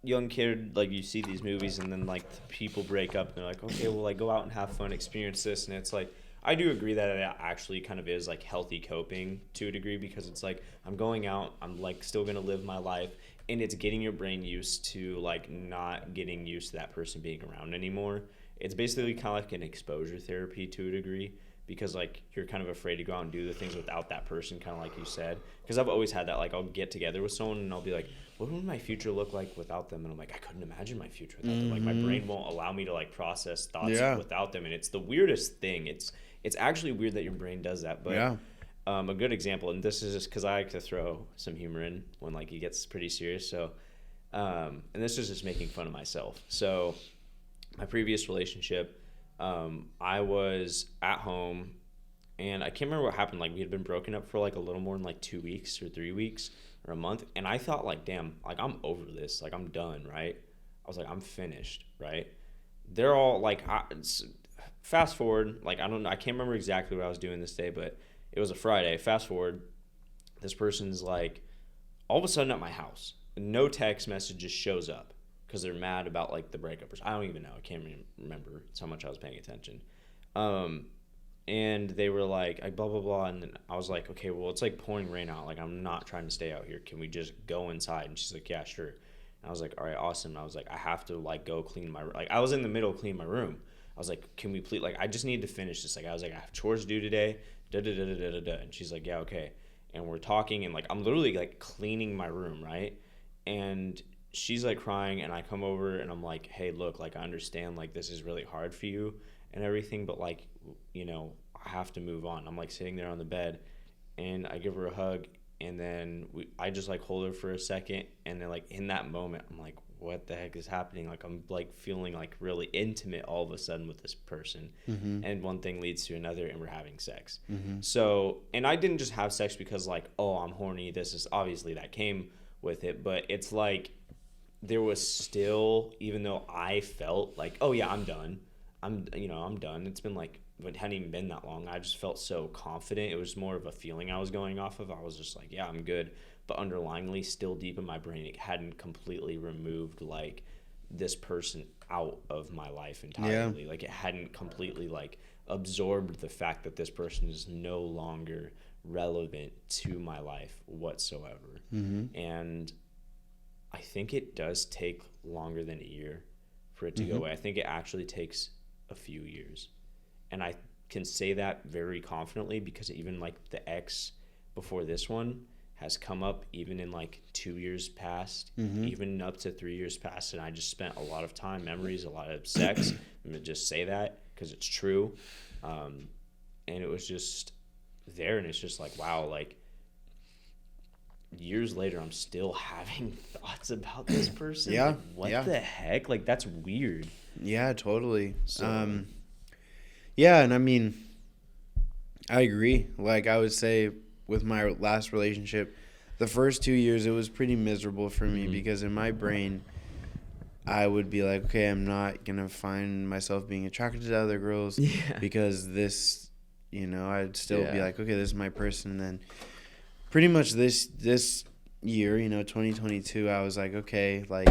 young kid, like, you see these movies and then, like, people break up and they're like, okay, well, like, go out and have fun, experience this. And it's like, I do agree that it actually kind of is, like, healthy coping to a degree because it's like, I'm going out, I'm, like, still going to live my life. And it's getting your brain used to, like, not getting used to that person being around anymore. It's basically kind of like an exposure therapy to a degree because like you're kind of afraid to go out and do the things without that person, kind of like you said. Because I've always had that, like I'll get together with someone and I'll be like, what would my future look like without them? And I'm like, I couldn't imagine my future without them. Like my brain won't allow me to like process thoughts without them, and it's the weirdest thing. It's actually weird that your brain does that, but a good example, and this is just because I like to throw some humor in when like it gets pretty serious. So, and this is just making fun of myself. So, my previous relationship, I was at home, and I can't remember what happened. Like we had been broken up for like a little more than like 2 weeks or 3 weeks or a month, and I thought like, damn, like I'm over this, like I'm done, right? I was like, I'm finished, right? They're all like, fast forward, like I don't know, I can't remember exactly what I was doing this day, but it was a Friday. Fast forward, this person's like, all of a sudden at my house, no text message, just shows up because they're mad about like the breakup. I don't even know. I can't remember. It's how much I was paying attention. And they were like, blah blah blah, and then I was like, okay, well it's like pouring rain out. Like I'm not trying to stay out here. Can we just go inside? And she's like, yeah, sure. And I was like, all right, awesome. And I was like, I have to like go clean my like I was in the middle of cleaning my room. I was like, can we please like I just need to finish this. Like I was like, I have chores to do today. Da da da da da da. And she's like, yeah, okay. And we're talking, and like I'm literally like cleaning my room, right? And she's like crying, and I come over and I'm like, hey, look, like I understand like this is really hard for you and everything, but like, I have to move on. I'm like sitting there on the bed, and I give her a hug, and then I just like hold her for a second, and then like in that moment I'm like, what the heck is happening? Like I'm like feeling like really intimate all of a sudden with this person, and one thing leads to another, and we're having sex. So, and I didn't just have sex because like, oh, I'm horny, this is obviously that came with it, but it's like there was still, even though I felt like, oh yeah, I'm done, I'm done, it's been like, it hadn't even been that long, I just felt so confident. It was more of a feeling I was going off of. I was just like, yeah, I'm good. But underlyingly, still deep in my brain, it hadn't completely removed like this person out of my life entirely. Like it hadn't completely like absorbed the fact that this person is no longer relevant to my life whatsoever. And I think it does take longer than a year for it to go away. I think it actually takes a few years. And I can say that very confidently because even like the ex before this one has come up even in like 2 years past, even up to 3 years past. And I just spent a lot of time, memories, a lot of sex. I'm going to just say that because it's true. And it was just there. And it's just like, wow, like years later, I'm still having thoughts about this person. Yeah. Like, what the heck? Like, that's weird. Yeah, totally. So, yeah, and I mean, I agree. Like I would say with my last relationship, the first 2 years, it was pretty miserable for me because in my brain, I would be like, okay, I'm not going to find myself being attracted to other girls because this, I'd still be like, okay, this is my person. And then pretty much this year, 2022, I was like, okay, like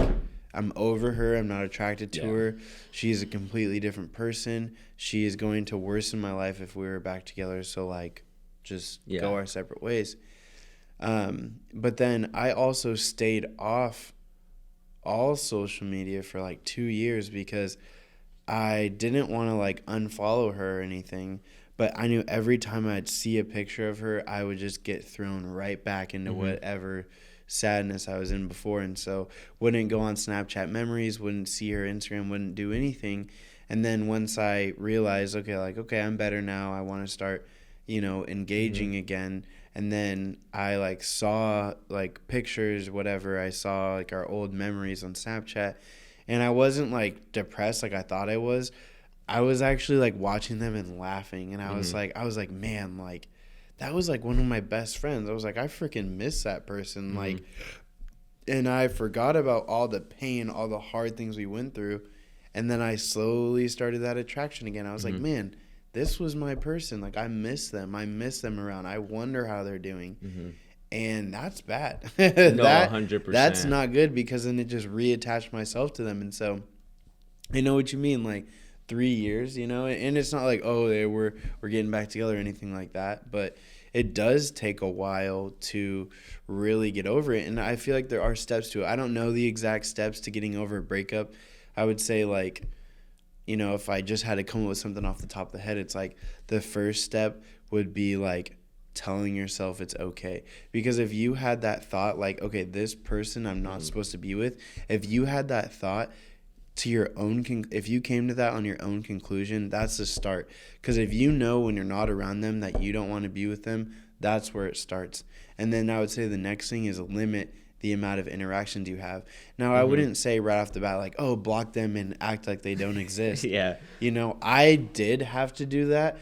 I'm over her. I'm not attracted to her. She's a completely different person. She is going to worsen my life if we were back together. So like, just go our separate ways. But then I also stayed off all social media for like 2 years because I didn't want to like unfollow her or anything. But I knew every time I'd see a picture of her, I would just get thrown right back into whatever sadness I was in before. And so wouldn't go on Snapchat memories, wouldn't see her Instagram, wouldn't do anything. And then once I realized, okay, I'm better now. I want to start, engaging again. And then I like saw like pictures, whatever. I saw like our old memories on Snapchat. And I wasn't like depressed like I thought I was. I was actually like watching them and laughing. And I was like, man, like that was like one of my best friends. I was like, I freaking miss that person. Like, and I forgot about all the pain, all the hard things we went through. And then I slowly started that attraction again. I was like, man, this was my person. Like, I miss them. I miss them around. I wonder how they're doing. And that's bad. No, 100%. That's not good, because then it just reattached myself to them. And so I know what you mean, like 3 years, you know, and it's not like, oh, we're getting back together or anything like that. But it does take a while to really get over it. And I feel like there are steps to it. I don't know the exact steps to getting over a breakup. I would say, like, you know, if I just had to come up with something off the top of the head, it's like the first step would be like telling yourself it's okay. Because if you had that thought, like, okay, this person I'm not supposed to be with, if you had that thought to your own, if you came to that on your own conclusion, that's the start. Because if you know when you're not around them that you don't want to be with them, that's where it starts. And then I would say the next thing is limit the amount of interactions you have. Now, I wouldn't say right off the bat, like, oh, block them and act like they don't exist. Yeah. You know, I did have to do that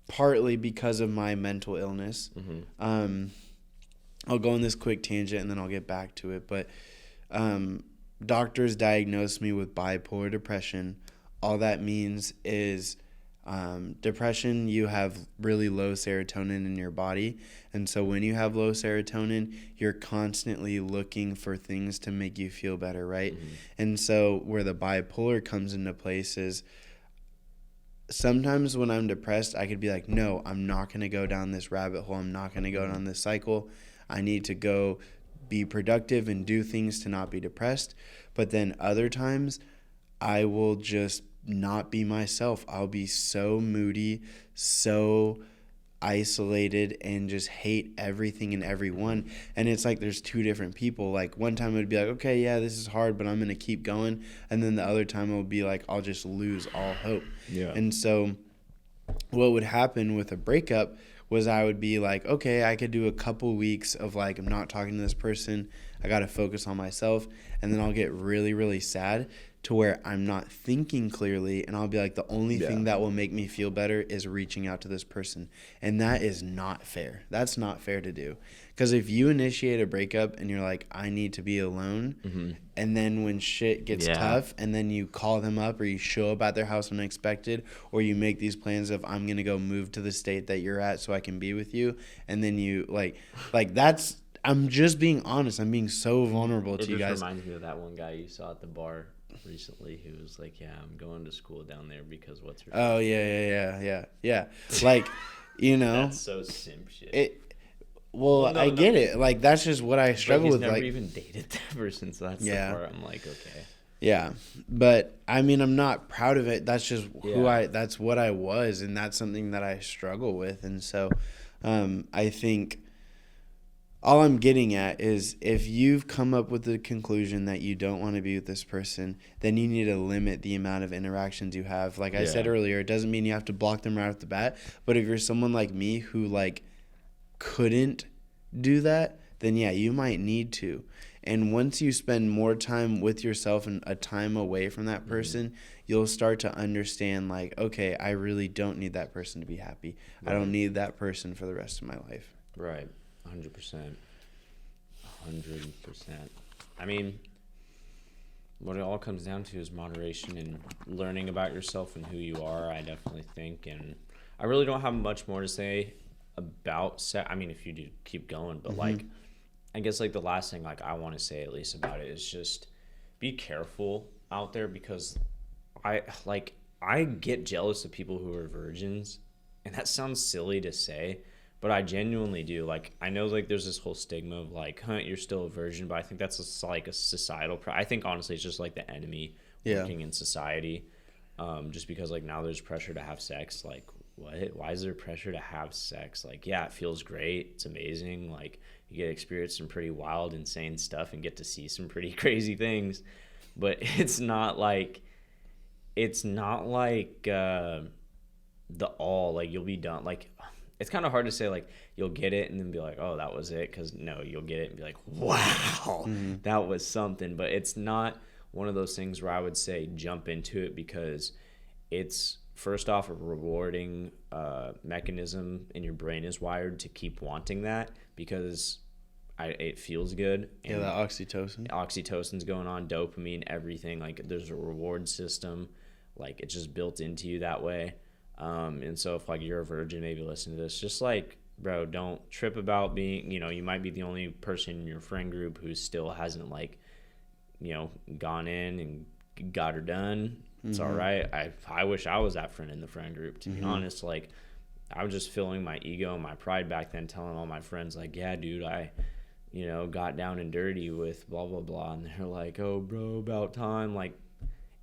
partly because of my mental illness. I'll go on this quick tangent and then I'll get back to it. But doctors diagnosed me with bipolar depression. All that means is depression, you have really low serotonin in your body. And so when you have low serotonin, you're constantly looking for things to make you feel better, right? And so where the bipolar comes into place is sometimes when I'm depressed, I could be like, no, I'm not going to go down this rabbit hole. I'm not going to go down this cycle. I need to go be productive and do things to not be depressed. But then other times I will just not be myself. I'll be so moody, so isolated, and just hate everything and everyone. And it's like there's two different people. Like one time it would be like, okay, yeah, this is hard, but I'm going to keep going. And then the other time it would be like, I'll just lose all hope. Yeah. And so what would happen with a breakup was I would be like, okay, I could do a couple weeks of like, I'm not talking to this person. I got to focus on myself. And then I'll get really, really sad to where I'm not thinking clearly, and I'll be like, the only thing that will make me feel better is reaching out to this person. And that is not fair. That's not fair to do. Because if you initiate a breakup and you're like, I need to be alone, and then when shit gets tough, and then you call them up or you show up at their house unexpected, or you make these plans of, I'm going to go move to the state that you're at so I can be with you, and then you like that's, I'm just being honest. I'm being so vulnerable to you guys. It just reminds me of that one guy you saw at the bar recently who was like, yeah, I'm going to school down there because what's her oh yeah like, you know, that's so simp shit. I get it, like that's just what I struggle with. Never like even dated that person, so that's the part I'm like, okay, yeah, but I mean, I'm not proud of it. That's just that's what I was, and that's something that I struggle with. And so I think all I'm getting at is if you've come up with the conclusion that you don't want to be with this person, then you need to limit the amount of interactions you have. Like I said earlier, it doesn't mean you have to block them right off the bat. But if you're someone like me who like couldn't do that, then yeah, you might need to. And once you spend more time with yourself and a time away from that person, you'll start to understand like, okay, I really don't need that person to be happy. Right. I don't need that person for the rest of my life. Right. 100%. 100%. I mean, what it all comes down to is moderation and learning about yourself and who you are, I definitely think. And I really don't have much more to say about sex. I mean, if you do keep going, but like, I guess like the last thing like I want to say at least about it is just be careful out there, because I get jealous of people who are virgins, and that sounds silly to say, but I genuinely do. Like, I know, like, there's this whole stigma of, like, you're still a virgin, but I think that's just, like, a societal... I think, honestly, it's just, like, the enemy working in society. Just because, like, now there's pressure to have sex. Like, what? Why is there pressure to have sex? Like, yeah, it feels great. It's amazing. Like, you get to experience some pretty wild, insane stuff and get to see some pretty crazy things. But it's not like... like, you'll be done. Like... It's kind of hard to say, like, you'll get it and then be like, oh, that was it. Because, no, you'll get it and be like, wow, that was something. But it's not one of those things where I would say jump into it, because it's first off a rewarding mechanism, and your brain is wired to keep wanting that because it feels good. And yeah, that oxytocin's going on, dopamine, everything. Like, there's a reward system, like it's just built into you that way. And so if like you're a virgin, maybe listen to this, just like, bro, don't trip about being, you might be the only person in your friend group who still hasn't like, gone in and got her done. It's all right. I wish I was that friend in the friend group, to be honest. Like, I was just feeling my ego and my pride back then, telling all my friends like, yeah, dude, I got down and dirty with blah blah blah, and they're like, oh bro, about time. Like,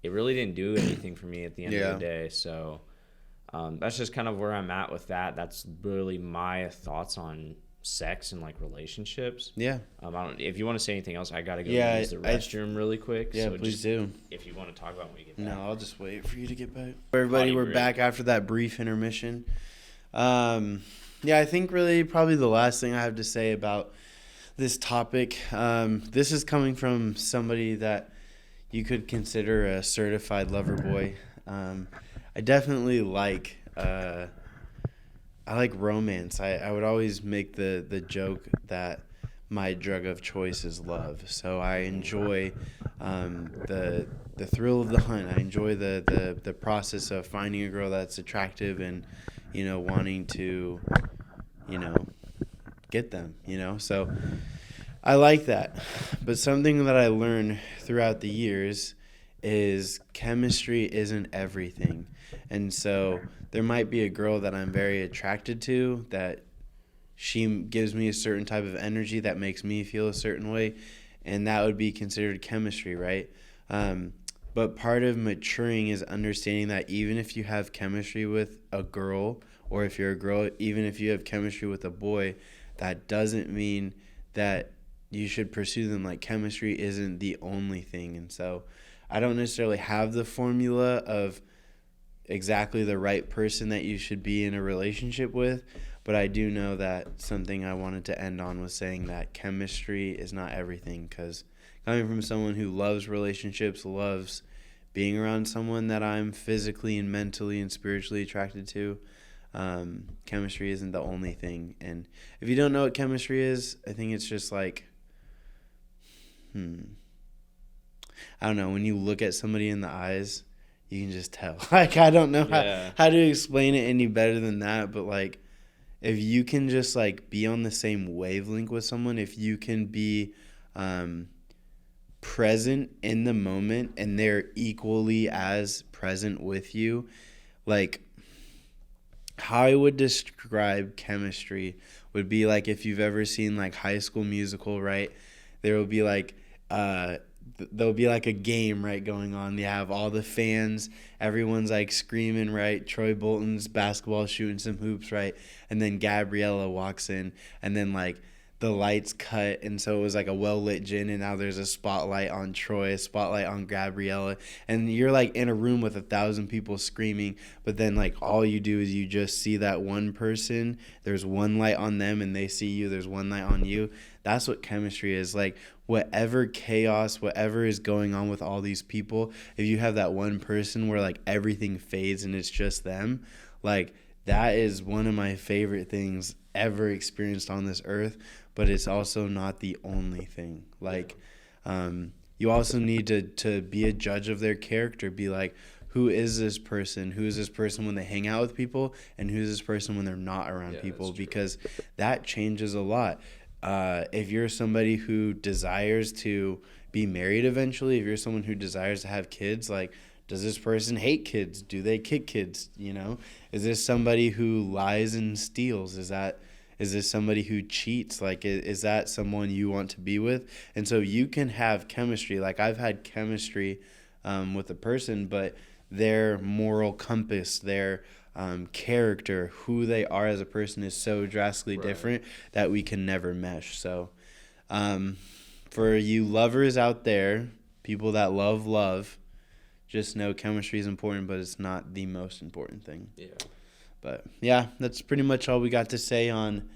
it really didn't do anything for me at the end of the day. So that's just kind of where I'm at with that. That's really my thoughts on sex and like relationships. If you want to say anything else, I gotta go use the restroom really quick. So please do. If you want to talk about when we get back. No, I'll just wait for you to get back. Everybody, we're back after that brief intermission. I think really probably the last thing I have to say about this topic, this is coming from somebody that you could consider a certified lover boy. I definitely like romance. I would always make the joke that my drug of choice is love. So I enjoy the thrill of the hunt. I enjoy the process of finding a girl that's attractive and wanting to get them. So I like that. But something that I learned throughout the years is chemistry isn't everything. And so there might be a girl that I'm very attracted to, that she gives me a certain type of energy that makes me feel a certain way, and that would be considered chemistry, right? But part of maturing is understanding that even if you have chemistry with a girl, or if you're a girl, even if you have chemistry with a boy, that doesn't mean that you should pursue them. Like, chemistry isn't the only thing. And so I don't necessarily have the formula of exactly the right person that you should be in a relationship with, but I do know that something I wanted to end on was saying that chemistry is not everything, because coming from someone who loves relationships, loves being around someone that I'm physically and mentally and spiritually attracted to, chemistry isn't the only thing. And if you don't know what chemistry is, I think it's just like, I don't know, when you look at somebody in the eyes, you can just tell. Like, I don't know how to explain it any better than that, but like, if you can just like be on the same wavelength with someone, if you can be present in the moment and they're equally as present with you, like, how I would describe chemistry would be like, if you've ever seen like High School Musical, right? There will be like there'll be like a game, right, going on. They have all the fans, everyone's like screaming, right? Troy Bolton's basketball shooting some hoops, right? And then Gabriella walks in, and then like the lights cut, and so it was like a well-lit gin, and now there's a spotlight on Troy, a spotlight on Gabriella, and you're like in a room with 1,000 people screaming, but then like all you do is you just see that one person, there's one light on them, and they see you, there's one light on you. That's what chemistry is. Like, whatever chaos, whatever is going on with all these people, if you have that one person where like everything fades and it's just them, like, that is one of my favorite things ever experienced on this earth. But it's also not the only thing. Like, you also need to be a judge of their character. Be like, who is this person? Who is this person when they hang out with people? And who is this person when they're not around people? Because that changes a lot. If you're somebody who desires to be married eventually, if you're someone who desires to have kids, like, does this person hate kids? Do they kick kids? Is this somebody who lies and steals? Is this somebody who cheats? Like, is that someone you want to be with? And so you can have chemistry. Like, I've had chemistry with a person, but their moral compass, their character, who they are as a person is so drastically different that we can never mesh. So for you lovers out there, people that love, just know chemistry is important, but it's not the most important thing. Yeah. But yeah, that's pretty much all we got to say on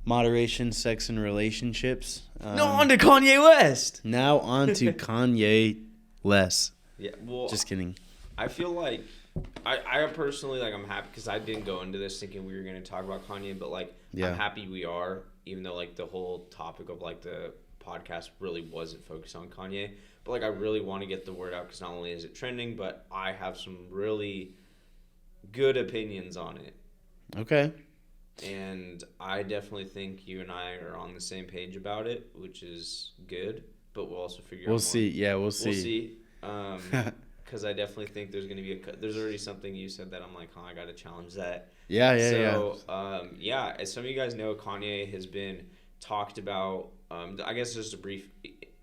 moderation, sex, and relationships. Now on to Kanye West. Now on to Kanye less. Yeah, well, Just kidding. I feel like I personally, like, I'm happy because I didn't go into this thinking we were going to talk about Kanye, but, like, Yeah. I'm happy we are, even though, like, the whole topic of, like, the podcast really wasn't focused on Kanye. But, like, I really want to get the word out because not only is it trending, but I have some really good opinions on it. Okay. And I definitely think you and I are on the same page about it, which is good. But we'll also figure out. We'll see. Yeah, we'll see. We'll see. Because I definitely think there's going to be there's already something you said that I'm like, I got to challenge that. Yeah. As some of you guys know, Kanye has been talked about. I guess just a brief,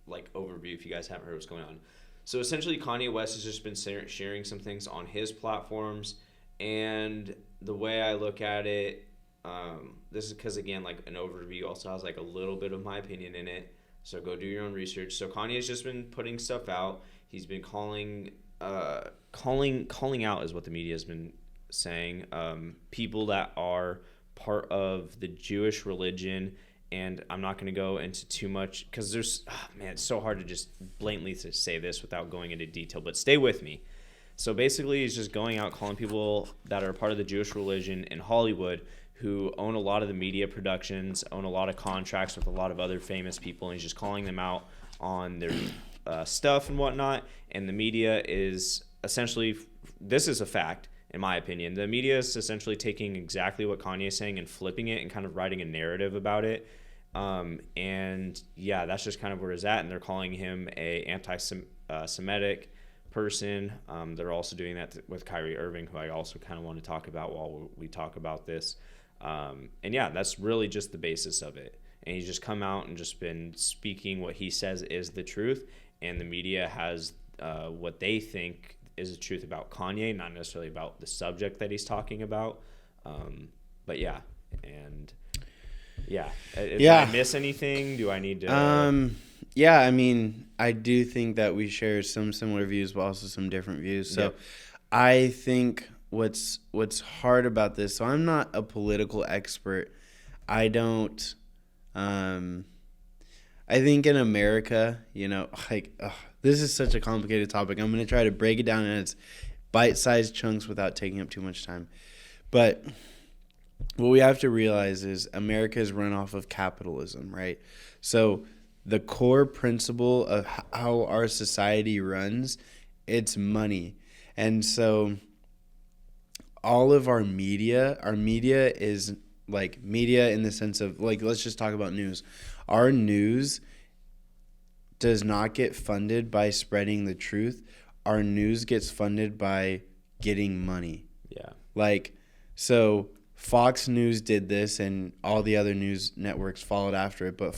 like, overview if you guys haven't heard what's going on. So essentially, Kanye West has just been sharing some things on his platforms, and the way I look at it, this is because, again, like, an overview also has, like, a little bit of my opinion in it. So go do your own research. So Kanye has just been putting stuff out. He's been calling out is what the media has been saying. People that are part of the Jewish religion, and I'm not going to go into too much because there's, it's so hard to just blatantly say this without going into detail. But stay with me. So basically, he's just going out calling people that are part of the Jewish religion in Hollywood who own a lot of the media productions, own a lot of contracts with a lot of other famous people, and he's just calling them out on their stuff and whatnot. And the media is essentially, this is a fact, in my opinion, the media is essentially taking exactly what Kanye is saying and flipping it and kind of writing a narrative about it. And yeah, that's just kind of where it's at. And they're calling him a anti-Semitic person. They're also doing that with Kyrie Irving, who I also kind of want to talk about while we talk about this. And yeah, that's really just the basis of it. And he's just come out and just been speaking what he says is the truth. And the media has what they think is the truth about Kanye, not necessarily about the subject that he's talking about. But yeah, and yeah. Did I miss anything? Do I need to? Yeah, I mean, I do think that we share some similar views, but also some different views. So Yep. I think what's hard about this, so I'm not a political expert. I don't, I think in America, this is such a complicated topic. I'm going to try to break it down in its bite-sized chunks without taking up too much time. But what we have to realize is America is run off of capitalism, right? So the core principle of how our society runs, it's money. And so all of our media is like media in the sense of, like, let's just talk about news. Our news does not get funded by spreading the truth. Our news gets funded by getting money. Yeah. Like, so Fox News did this and all the other news networks followed after it. But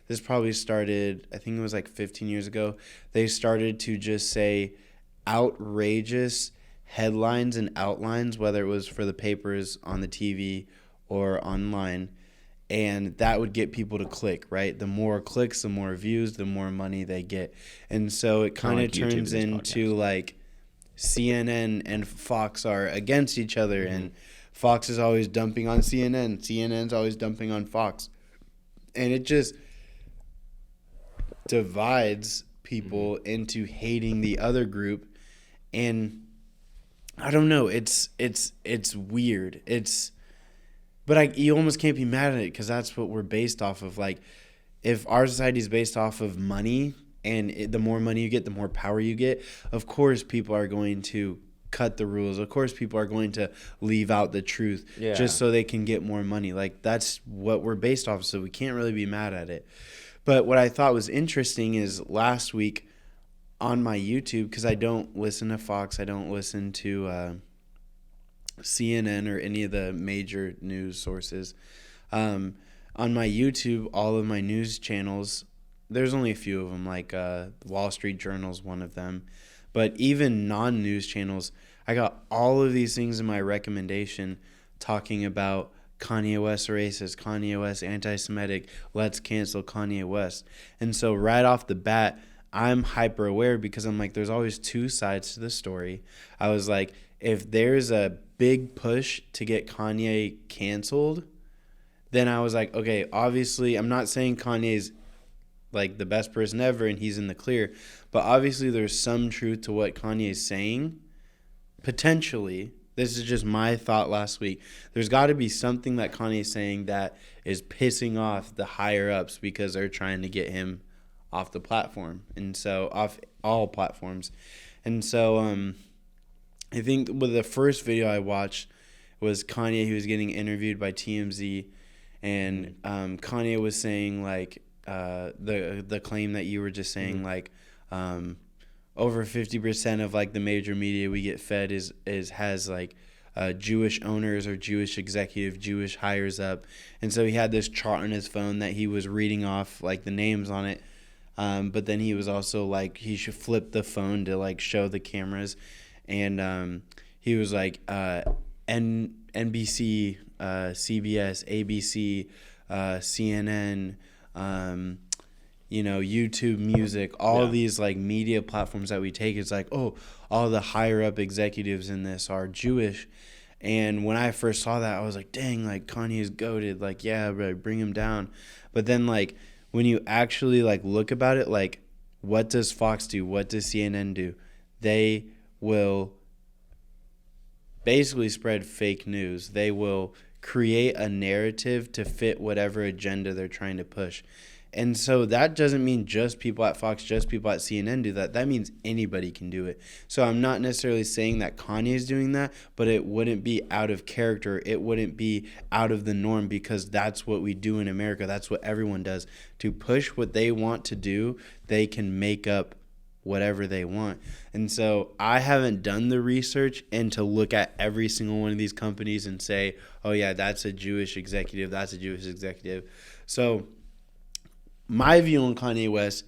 this probably started, I think it was like 15 years ago. They started to just say outrageous headlines and outlines, whether it was for the papers, on the TV, or online. And that would get people to click, right? The more clicks, the more views, the more money they get. And so it kind of turns into like CNN and Fox are against each other, and Fox is always dumping on CNN. CNN's always dumping on Fox. And it just divides people into hating the other group. And I don't know, it's weird. But you almost can't be mad at it because that's what we're based off of. Like, if our society is based off of money, and the more money you get, the more power you get, of course people are going to cut the rules. Of course people are going to leave out the truth just so they can get more money. Like, that's what we're based off of, so we can't really be mad at it. But what I thought was interesting is last week on my YouTube, because I don't listen to Fox, I don't listen to CNN or any of the major news sources. On my YouTube, all of my news channels, there's only a few of them, like Wall Street Journal's one of them. But even non-news channels, I got all of these things in my recommendation talking about Kanye West racist, Kanye West anti-Semitic, let's cancel Kanye West. And so right off the bat, I'm hyper aware because I'm like, there's always two sides to the story. I was like, if there's a big push to get Kanye canceled, then I was like, okay, obviously I'm not saying Kanye's like the best person ever and he's in the clear. But obviously there's some truth to what Kanye's saying. Potentially. This is just my thought last week. There's got to be something that Kanye's saying that is pissing off the higher ups because they're trying to get him off the platform. And so off all platforms. And so I think with the first video I watched was Kanye, who was getting interviewed by TMZ, and Kanye was saying like the claim that you were just saying, like over 50% of like the major media we get fed has like Jewish owners or Jewish executive, Jewish hires up. And so he had this chart on his phone that he was reading off like the names on it. But then he was also like, he should flip the phone to like show the cameras. And he was like NBC, CBS, ABC, CNN, YouTube Music, all these like media platforms that we take. It's like, oh, all the higher up executives in this are Jewish. And when I first saw that, I was like, dang, like Kanye's goated. Like, yeah, bro, bring him down. But then like when you actually like look about it, like what does Fox do? What does CNN do? They will basically spread fake news. They will create a narrative to fit whatever agenda they're trying to push. And so that doesn't mean just people at Fox, just people at CNN do that. That means anybody can do it. So I'm not necessarily saying that Kanye is doing that, but it wouldn't be out of character. It wouldn't be out of the norm because that's what we do in America. That's what everyone does. To push what they want to do, they can make up whatever they want. And so I haven't done the research and to look at every single one of these companies and say, oh yeah, that's a Jewish executive, that's a Jewish executive. So my view on Kanye West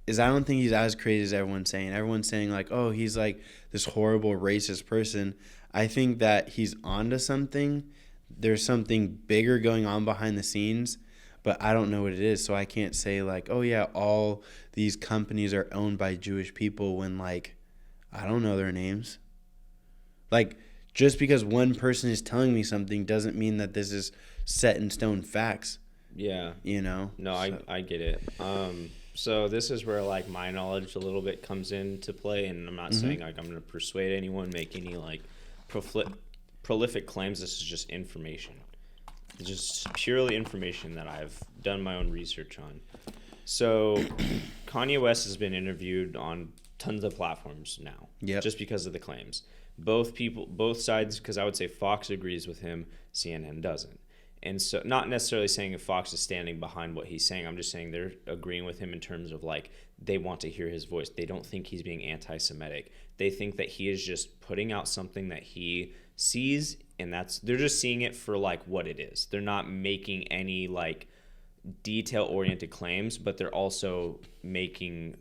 is I don't think he's as crazy as everyone's saying. Everyone's saying like, oh, he's like this horrible racist person. I think that he's onto something. There's something bigger going on behind the scenes, but I don't know what it is. So I can't say like, oh yeah, all these companies are owned by Jewish people when like, I don't know their names. Like just because one person is telling me something doesn't mean that this is set in stone facts. Yeah. No, so. I get it. So this is where like my knowledge a little bit comes into play, and I'm not saying like I'm going to persuade anyone, make any like prolific claims. This is just information. It's just purely information that I've done my own research on. So Kanye West has been interviewed on tons of platforms now, just because of the claims. Both sides, because I would say Fox agrees with him, CNN doesn't. And so not necessarily saying if Fox is standing behind what he's saying. I'm just saying they're agreeing with him in terms of like they want to hear his voice. They don't think he's being anti-Semitic. They think that he is just putting out something that he sees, and they're just seeing it for like what it is. They're not making any like detail-oriented claims, but they're also making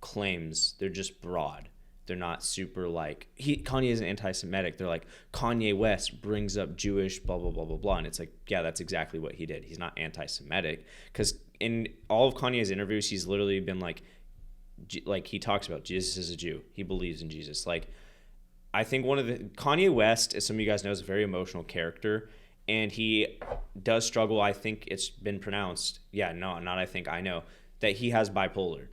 claims. They're just broad. They're not super like Kanye isn't anti-Semitic. They're like Kanye West brings up Jewish blah blah blah blah blah, and it's like yeah, that's exactly what he did. He's not anti-Semitic because in all of Kanye's interviews, he's literally been like he talks about Jesus is a Jew. He believes in Jesus. Like I think Kanye West, as some of you guys know, is a very emotional character, and he does struggle. I think it's been pronounced. Yeah, no, not I think I know that he has bipolar.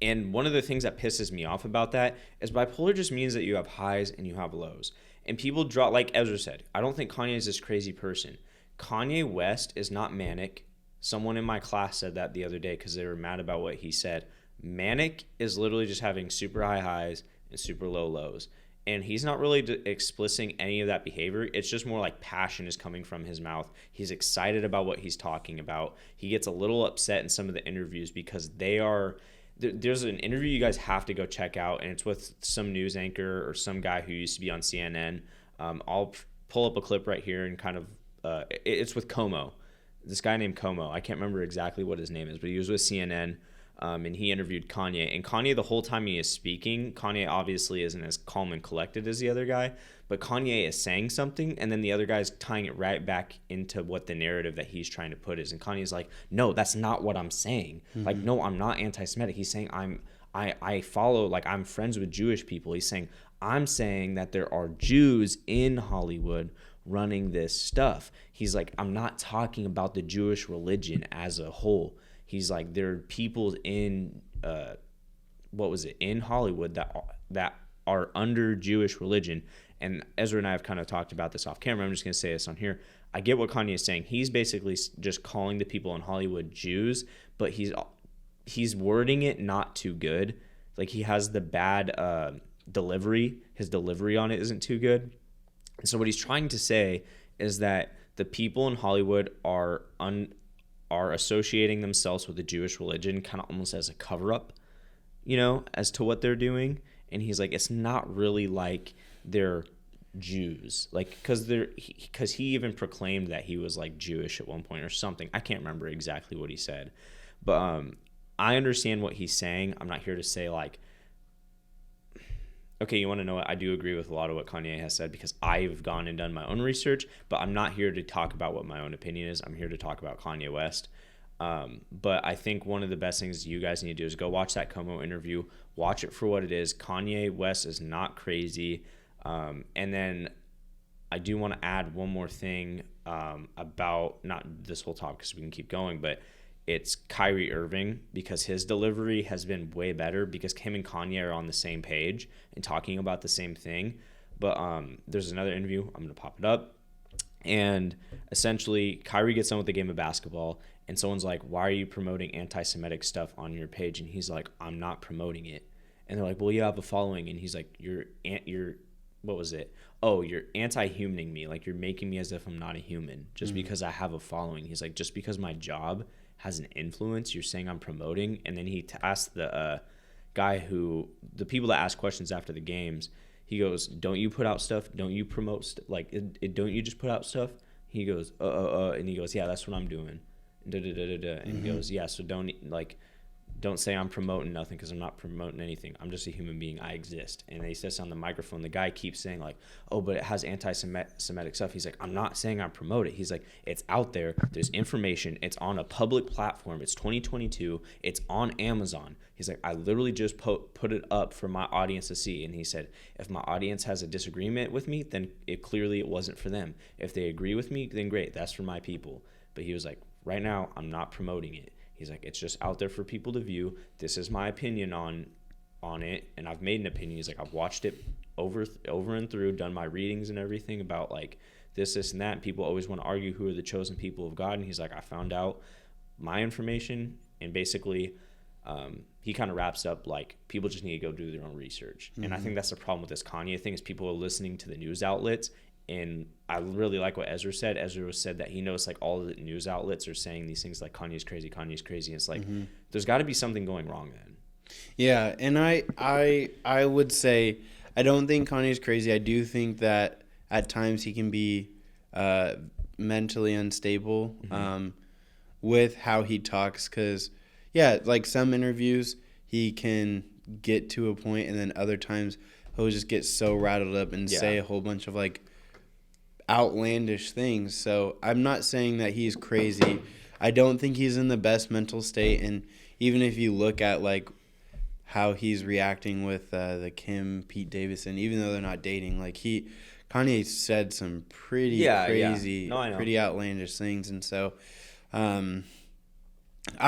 And one of the things that pisses me off about that is bipolar just means that you have highs and you have lows. And people draw, like Ezra said, I don't think Kanye is this crazy person. Kanye West is not manic. Someone in my class said that the other day because they were mad about what he said. Manic is literally just having super high highs and super low lows. And he's not really explicing any of that behavior. It's just more like passion is coming from his mouth. He's excited about what he's talking about. He gets a little upset in some of the interviews because there's an interview you guys have to go check out, and it's with some news anchor or some guy who used to be on CNN. I'll pull up a clip right here and kind of it's with Como, this guy named Como. I can't remember exactly what his name is, but he was with CNN, and he interviewed Kanye. And Kanye, the whole time he is speaking, Kanye obviously isn't as calm and collected as the other guy, but Kanye is saying something, and then the other guy's tying it right back into what the narrative that he's trying to put is. And Kanye's like, no, that's not what I'm saying. Like, no, I'm not anti-Semitic. He's saying I follow, like, I'm friends with Jewish people. He's saying, I'm saying that there are Jews in Hollywood running this stuff. He's like, I'm not talking about the Jewish religion as a whole. He's like, there are people in in Hollywood that are under Jewish religion. And Ezra and I have kind of talked about this off camera. I'm just going to say this on here. I get what Kanye is saying. He's basically just calling the people in Hollywood Jews, but he's wording it not too good. Like, he has the bad delivery. His delivery on it isn't too good. And so what he's trying to say is that the people in Hollywood are associating themselves with the Jewish religion kind of almost as a cover-up, as to what they're doing. And he's like, it's not really like they're Jews, like, because he even proclaimed that he was like Jewish at one point or something. I can't remember exactly what he said, but I understand what he's saying. I'm not here to say like, okay, you want to know what? I do agree with a lot of what Kanye has said because I've gone and done my own research, but I'm not here to talk about what my own opinion is. I'm here to talk about Kanye West. But I think one of the best things you guys need to do is go watch that Como interview, watch it for what it is. Kanye West is not crazy. And then I do want to add one more thing about, not this whole topic because we can keep going, but it's Kyrie Irving, because his delivery has been way better because him and Kanye are on the same page and talking about the same thing. But there's another interview. I'm going to pop it up. And essentially, Kyrie gets on with the game of basketball, and someone's like, why are you promoting anti-Semitic stuff on your page? And he's like, I'm not promoting it. And they're like, well, you have a following. And he's like, you're what was it? Oh, you're anti-humaning me. Like, you're making me as if I'm not a human just because I have a following. He's like, just because my job has an influence, you're saying I'm promoting. And then he asked the people that ask questions after the games, he goes, don't you put out stuff? Don't you promote don't you just put out stuff? He goes, and he goes, yeah, that's what I'm doing. And he goes, yeah, so don't say I'm promoting nothing because I'm not promoting anything. I'm just a human being. I exist. And he says on the microphone, the guy keeps saying like, oh, but it has anti-Semitic stuff. He's like, I'm not saying I promote it. He's like, it's out there. There's information. It's on a public platform. It's 2022. It's on Amazon. He's like, I literally just put it up for my audience to see. And he said, if my audience has a disagreement with me, then it wasn't for them. If they agree with me, then great. That's for my people. But he was like, right now, I'm not promoting it. He's like, it's just out there for people to view. This is my opinion on it, and I've made an opinion. He's like, I've watched it over and through, done my readings and everything about like this, and that. And people always want to argue who are the chosen people of God. And he's like, I found out my information, and basically he kind of wraps up like people just need to go do their own research. Mm-hmm. And I think that's the problem with this Kanye thing is people are listening to the news outlets. And I really like what Ezra said. Ezra said that he knows like all the news outlets are saying these things like Kanye's crazy. And it's like there's got to be something going wrong then. Yeah, and I would say I don't think Kanye's crazy. I do think that at times he can be mentally unstable with how he talks. Because, yeah, like some interviews he can get to a point, and then other times he'll just get so rattled up and say a whole bunch of like outlandish things. So I'm not saying that he's crazy. I don't think he's in the best mental state. And even if you look at like how he's reacting with the Pete Davidson, even though they're not dating, like Kanye said some pretty crazy, pretty outlandish things. And so I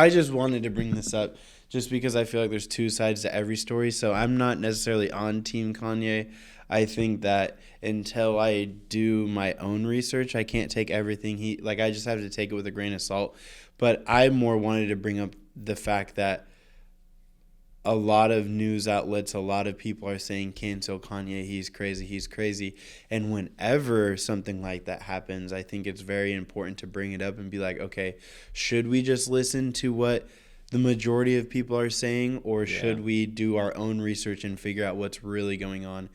just wanted to bring this up just because I feel like there's two sides to every story. So I'm not necessarily on Team Kanye. I think that until I do my own research, I can't take everything I just have to take it with a grain of salt. But I more wanted to bring up the fact that a lot of news outlets, a lot of people are saying cancel Kanye, he's crazy. And whenever something like that happens, I think it's very important to bring it up and be like, okay, should we just listen to what the majority of people are saying, or should we do our own research and figure out what's really going on?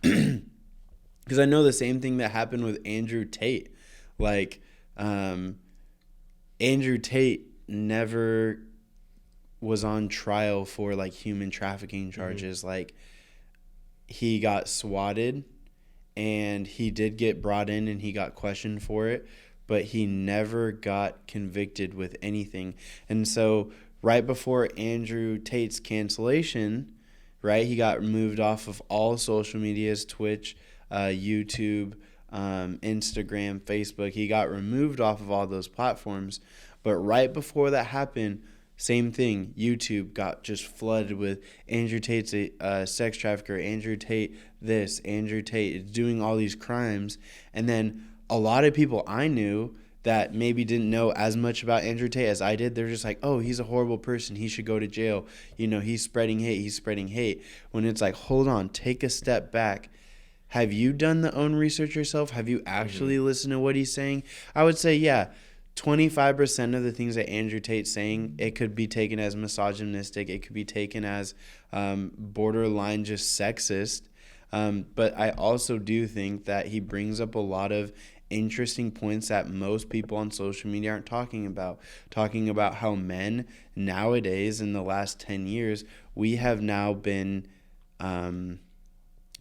Because I know the same thing that happened with Andrew Tate. Like, Andrew Tate never was on trial for like human trafficking charges. Like, he got swatted, and he did get brought in, and he got questioned for it, but he never got convicted with anything. And so right before Andrew Tate's cancellation, right, he got removed off of all social medias, Twitch, YouTube, Instagram, Facebook. He got removed off of all those platforms. But right before that happened, same thing. YouTube got just flooded with Andrew Tate's a sex trafficker. Andrew Tate this. Andrew Tate is doing all these crimes. And then a lot of people I knew that maybe didn't know as much about Andrew Tate as I did, they're just like, oh, he's a horrible person. He should go to jail. You know, he's spreading hate. He's spreading hate. When it's like, hold on, take a step back. Have you done the own research yourself? Have you actually listened to what he's saying? I would say, yeah. 25% of the things that Andrew Tate's saying, it could be taken as misogynistic. It could be taken as borderline just sexist. But I also do think that he brings up a lot of interesting points that most people on social media aren't talking about how men nowadays in the last 10 years, we have now been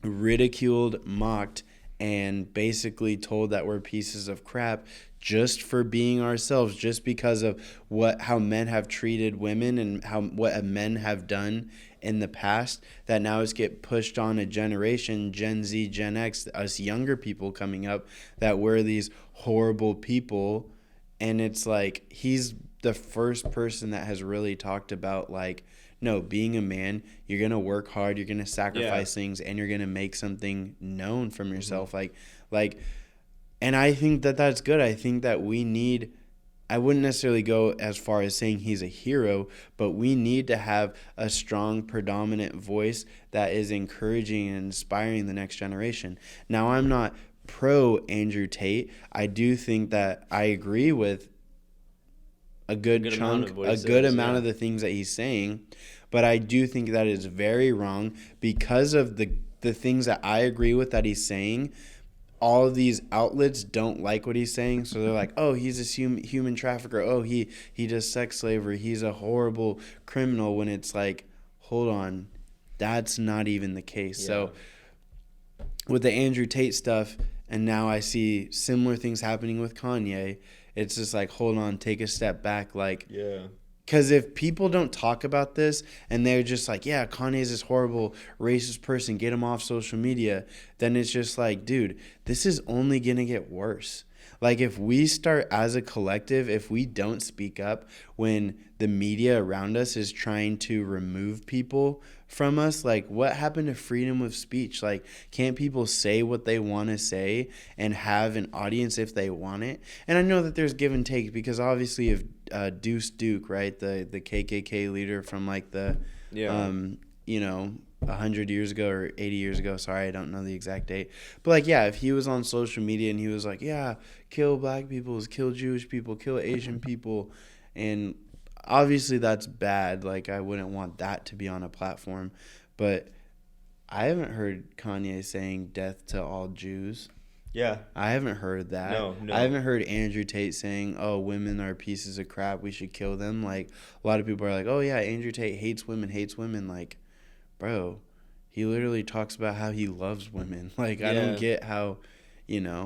ridiculed, mocked, and basically told that we're pieces of crap just for being ourselves, just because of how men have treated women and what men have done in the past, that now is get pushed on a generation, Gen Z, Gen X, us younger people coming up, that we're these horrible people. And it's like, he's the first person that has really talked about, like, no, being a man, you're going to work hard, you're going to sacrifice things, and you're going to make something known from yourself. Like, and I think that that's good. I think that I wouldn't necessarily go as far as saying he's a hero, but we need to have a strong, predominant voice that is encouraging and inspiring the next generation. Now, I'm not pro Andrew Tate. I do think that I agree with a good amount of the things that he's saying, but I do think that is very wrong because of the things that I agree with that he's saying. All of these outlets don't like what he's saying, so they're like, oh, he's a human trafficker. Oh, he does sex slavery. He's a horrible criminal, when it's like, hold on, that's not even the case. Yeah. So with the Andrew Tate stuff, and now I see similar things happening with Kanye, it's just like, hold on, take a step back. Like, yeah. Because if people don't talk about this and they're just like, yeah, Kanye's this horrible racist person, get him off social media, then it's just like, dude, this is only going to get worse. Like, if we start as a collective, if we don't speak up when the media around us is trying to remove people from us, like, what happened to freedom of speech? Like, can't people say what they want to say and have an audience if they want it? And I know that there's give and take, because obviously if Deuce Duke, right, the KKK leader from like the, 100 years ago or 80 years ago, sorry, I don't know the exact date. But like, yeah, if he was on social media and he was like, yeah, kill black people, kill Jewish people, kill Asian people, and obviously that's bad. Like, I wouldn't want that to be on a platform. But I haven't heard Kanye saying death to all Jews. Yeah. I haven't heard that. No. I haven't heard Andrew Tate saying, oh, women are pieces of crap, we should kill them. Like, a lot of people are like, oh, yeah, Andrew Tate hates women. Like, bro, he literally talks about how he loves women. Like, I don't get how,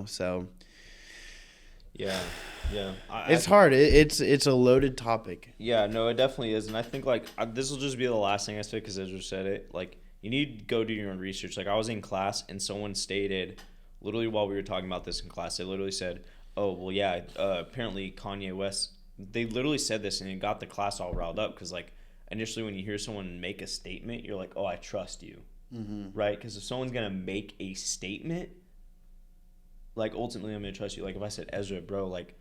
so. Yeah. It's hard. It's a loaded topic. Yeah, no, it definitely is. And I think, like, this will just be the last thing I say, because Ezra said it. Like, you need to go do your own research. Like, I was in class and someone stated, literally while we were talking about this in class, they literally said, oh, well, yeah, apparently Kanye West, they literally said this and it got the class all riled up, because, like, initially when you hear someone make a statement, you're like, oh, I trust you, right? Because if someone's going to make a statement, like, ultimately I'm going to trust you. Like, if I said, Ezra, bro, like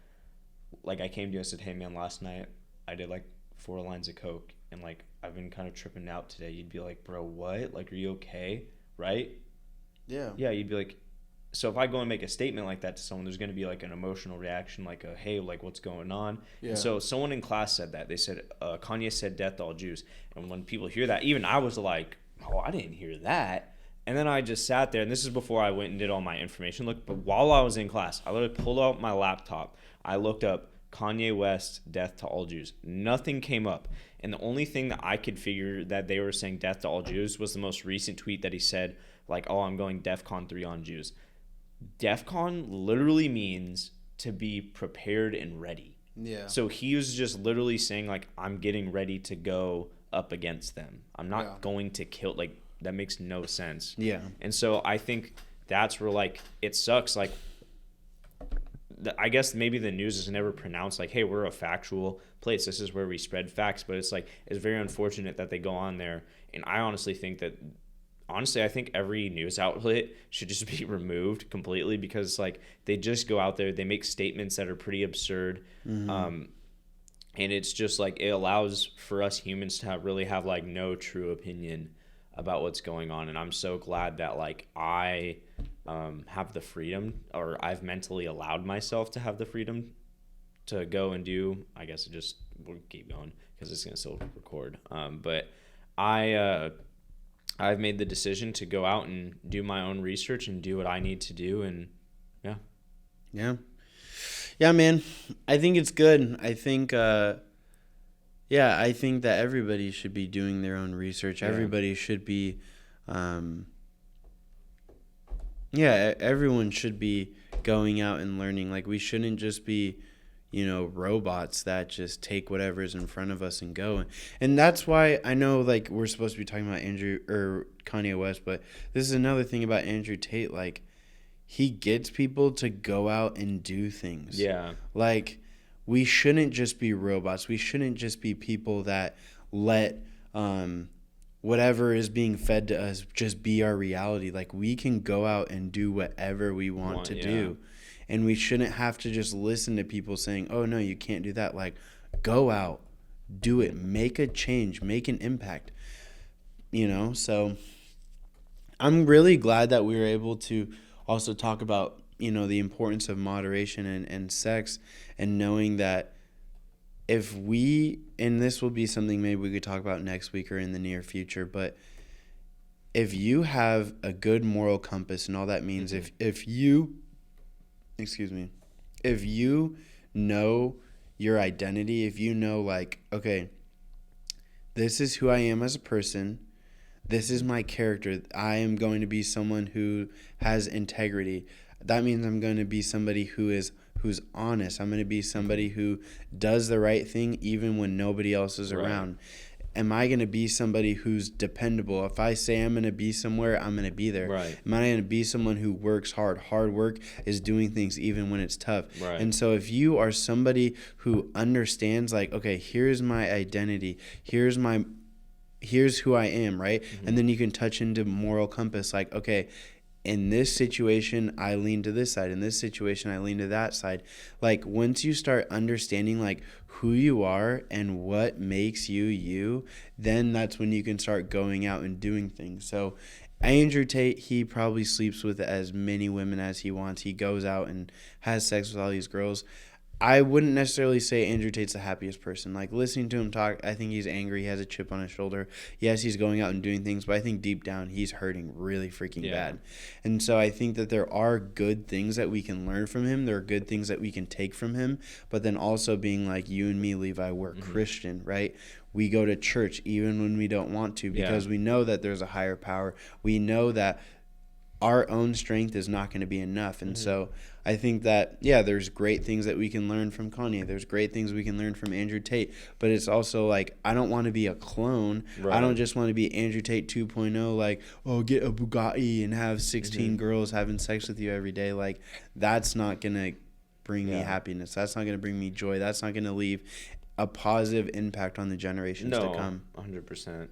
I came to you and said, hey, man, last night I did, like, 4 lines of coke, and, like, I've been kind of tripping out today. You'd be like, bro, what? Like, are you okay? Right? Yeah. Yeah, you'd be like, so if I go and make a statement like that to someone, there's going to be, like, an emotional reaction, like, hey, like, what's going on? Yeah. And so someone in class said that. They said, Kanye said death to all Jews. And when people hear that, even I was like, oh, I didn't hear that. And then I just sat there, and this is before I went and did all my information look. But while I was in class, I literally pulled out my laptop. I looked up Kanye West, death to all Jews. Nothing came up. And the only thing that I could figure that they were saying death to all Jews was the most recent tweet that he said, like, oh, I'm going DEFCON 3 on Jews. DEFCON literally means to be prepared and ready. Yeah. So he was just literally saying, like, I'm getting ready to go up against them. I'm not going to kill, like, that makes no sense. Yeah. And so I think that's where, like, it sucks. Like, I guess maybe the news is never pronounced like, hey, we're a factual place. This is where we spread facts. But it's like, it's very unfortunate that they go on there. And I honestly think that, I think every news outlet should just be removed completely, because like they just go out there, they make statements that are pretty absurd. And it's just like, it allows for us humans to really have like no true opinion about what's going on. And I'm so glad that like I have the freedom, or I've mentally allowed myself to have the freedom to go and do, I guess we'll keep going because it's going to still record. But I've made the decision to go out and do my own research and do what I need to do. And yeah, man, I think it's good. I think, I think that everybody should be doing their own research. Yeah. Everybody should be, everyone should be going out and learning. Like, we shouldn't just be, robots that just take whatever's in front of us and go. And that's why I know, like, we're supposed to be talking about Kanye West, but this is another thing about Andrew Tate. Like, he gets people to go out and do things. Yeah. Like, we shouldn't just be robots. We shouldn't just be people that let whatever is being fed to us just be our reality. Like, we can go out and do whatever we want to do. And we shouldn't have to just listen to people saying, oh, no, you can't do that. Like, go out, do it, make a change, make an impact. So I'm really glad that we were able to also talk about, the importance of moderation and sex, and knowing that if we, and this will be something maybe we could talk about next week or in the near future, but if you have a good moral compass, and all that means, if you know your identity, if you know, like, okay, this is who I am as a person, this is my character, I am going to be someone who has integrity. That means I'm going to be somebody who's honest. I'm going to be somebody who does the right thing even when nobody else is around. Am I going to be somebody who's dependable? If I say I'm going to be somewhere, I'm going to be there. Right. Am I going to be someone who works hard? Hard work is doing things even when it's tough. Right. And so if you are somebody who understands, like, okay, here's my identity, here's who I am, right? And then you can touch into moral compass, like, okay, in this situation, I lean to this side. In this situation, I lean to that side. Like, once you start understanding, like, who you are and what makes you you, then that's when you can start going out and doing things. So Andrew Tate, he probably sleeps with as many women as he wants. He goes out and has sex with all these girls. I wouldn't necessarily say Andrew Tate's the happiest person. Like, listening to him talk, I think he's angry. He has a chip on his shoulder. Yes, he's going out and doing things, but I think deep down he's hurting really freaking bad. And so I think that there are good things that we can learn from him. There are good things that we can take from him. But then also being like you and me, Levi, we're Christian, right? We go to church even when we don't want to, because we know that there's a higher power. We know that our own strength is not going to be enough. And so I think that, there's great things that we can learn from Kanye. There's great things we can learn from Andrew Tate. But it's also like, I don't want to be a clone. Right. I don't just want to be Andrew Tate 2.0, like, oh, get a Bugatti and have 16 girls having sex with you every day. Like, that's not going to bring me happiness. That's not going to bring me joy. That's not going to leave a positive impact on the generations to come. 100%.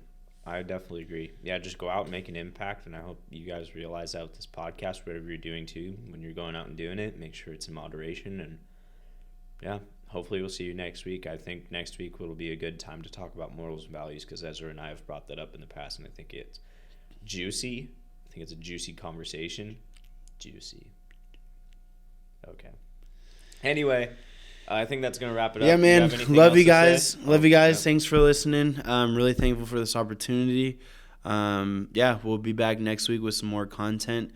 I definitely agree. Yeah, just go out and make an impact, and I hope you guys realize that with this podcast, whatever you're doing too, when you're going out and doing it, make sure it's in moderation. And hopefully we'll see you next week. I think next week will be a good time to talk about morals and values, because Ezra and I have brought that up in the past, and I think it's juicy. I think it's a juicy conversation. Juicy. Okay. Anyway, I think that's going to wrap it up. Yeah, man. Love you guys. Love you guys. Thanks for listening. I'm really thankful for this opportunity. We'll be back next week with some more content.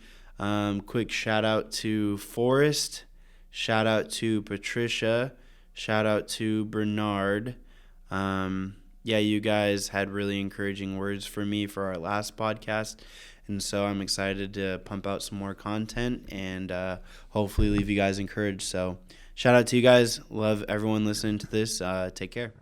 Quick shout out to Forrest. Shout out to Patricia. Shout out to Bernard. You guys had really encouraging words for me for our last podcast. And so I'm excited to pump out some more content and hopefully leave you guys encouraged. So shout out to you guys. Love everyone listening to this. Take care.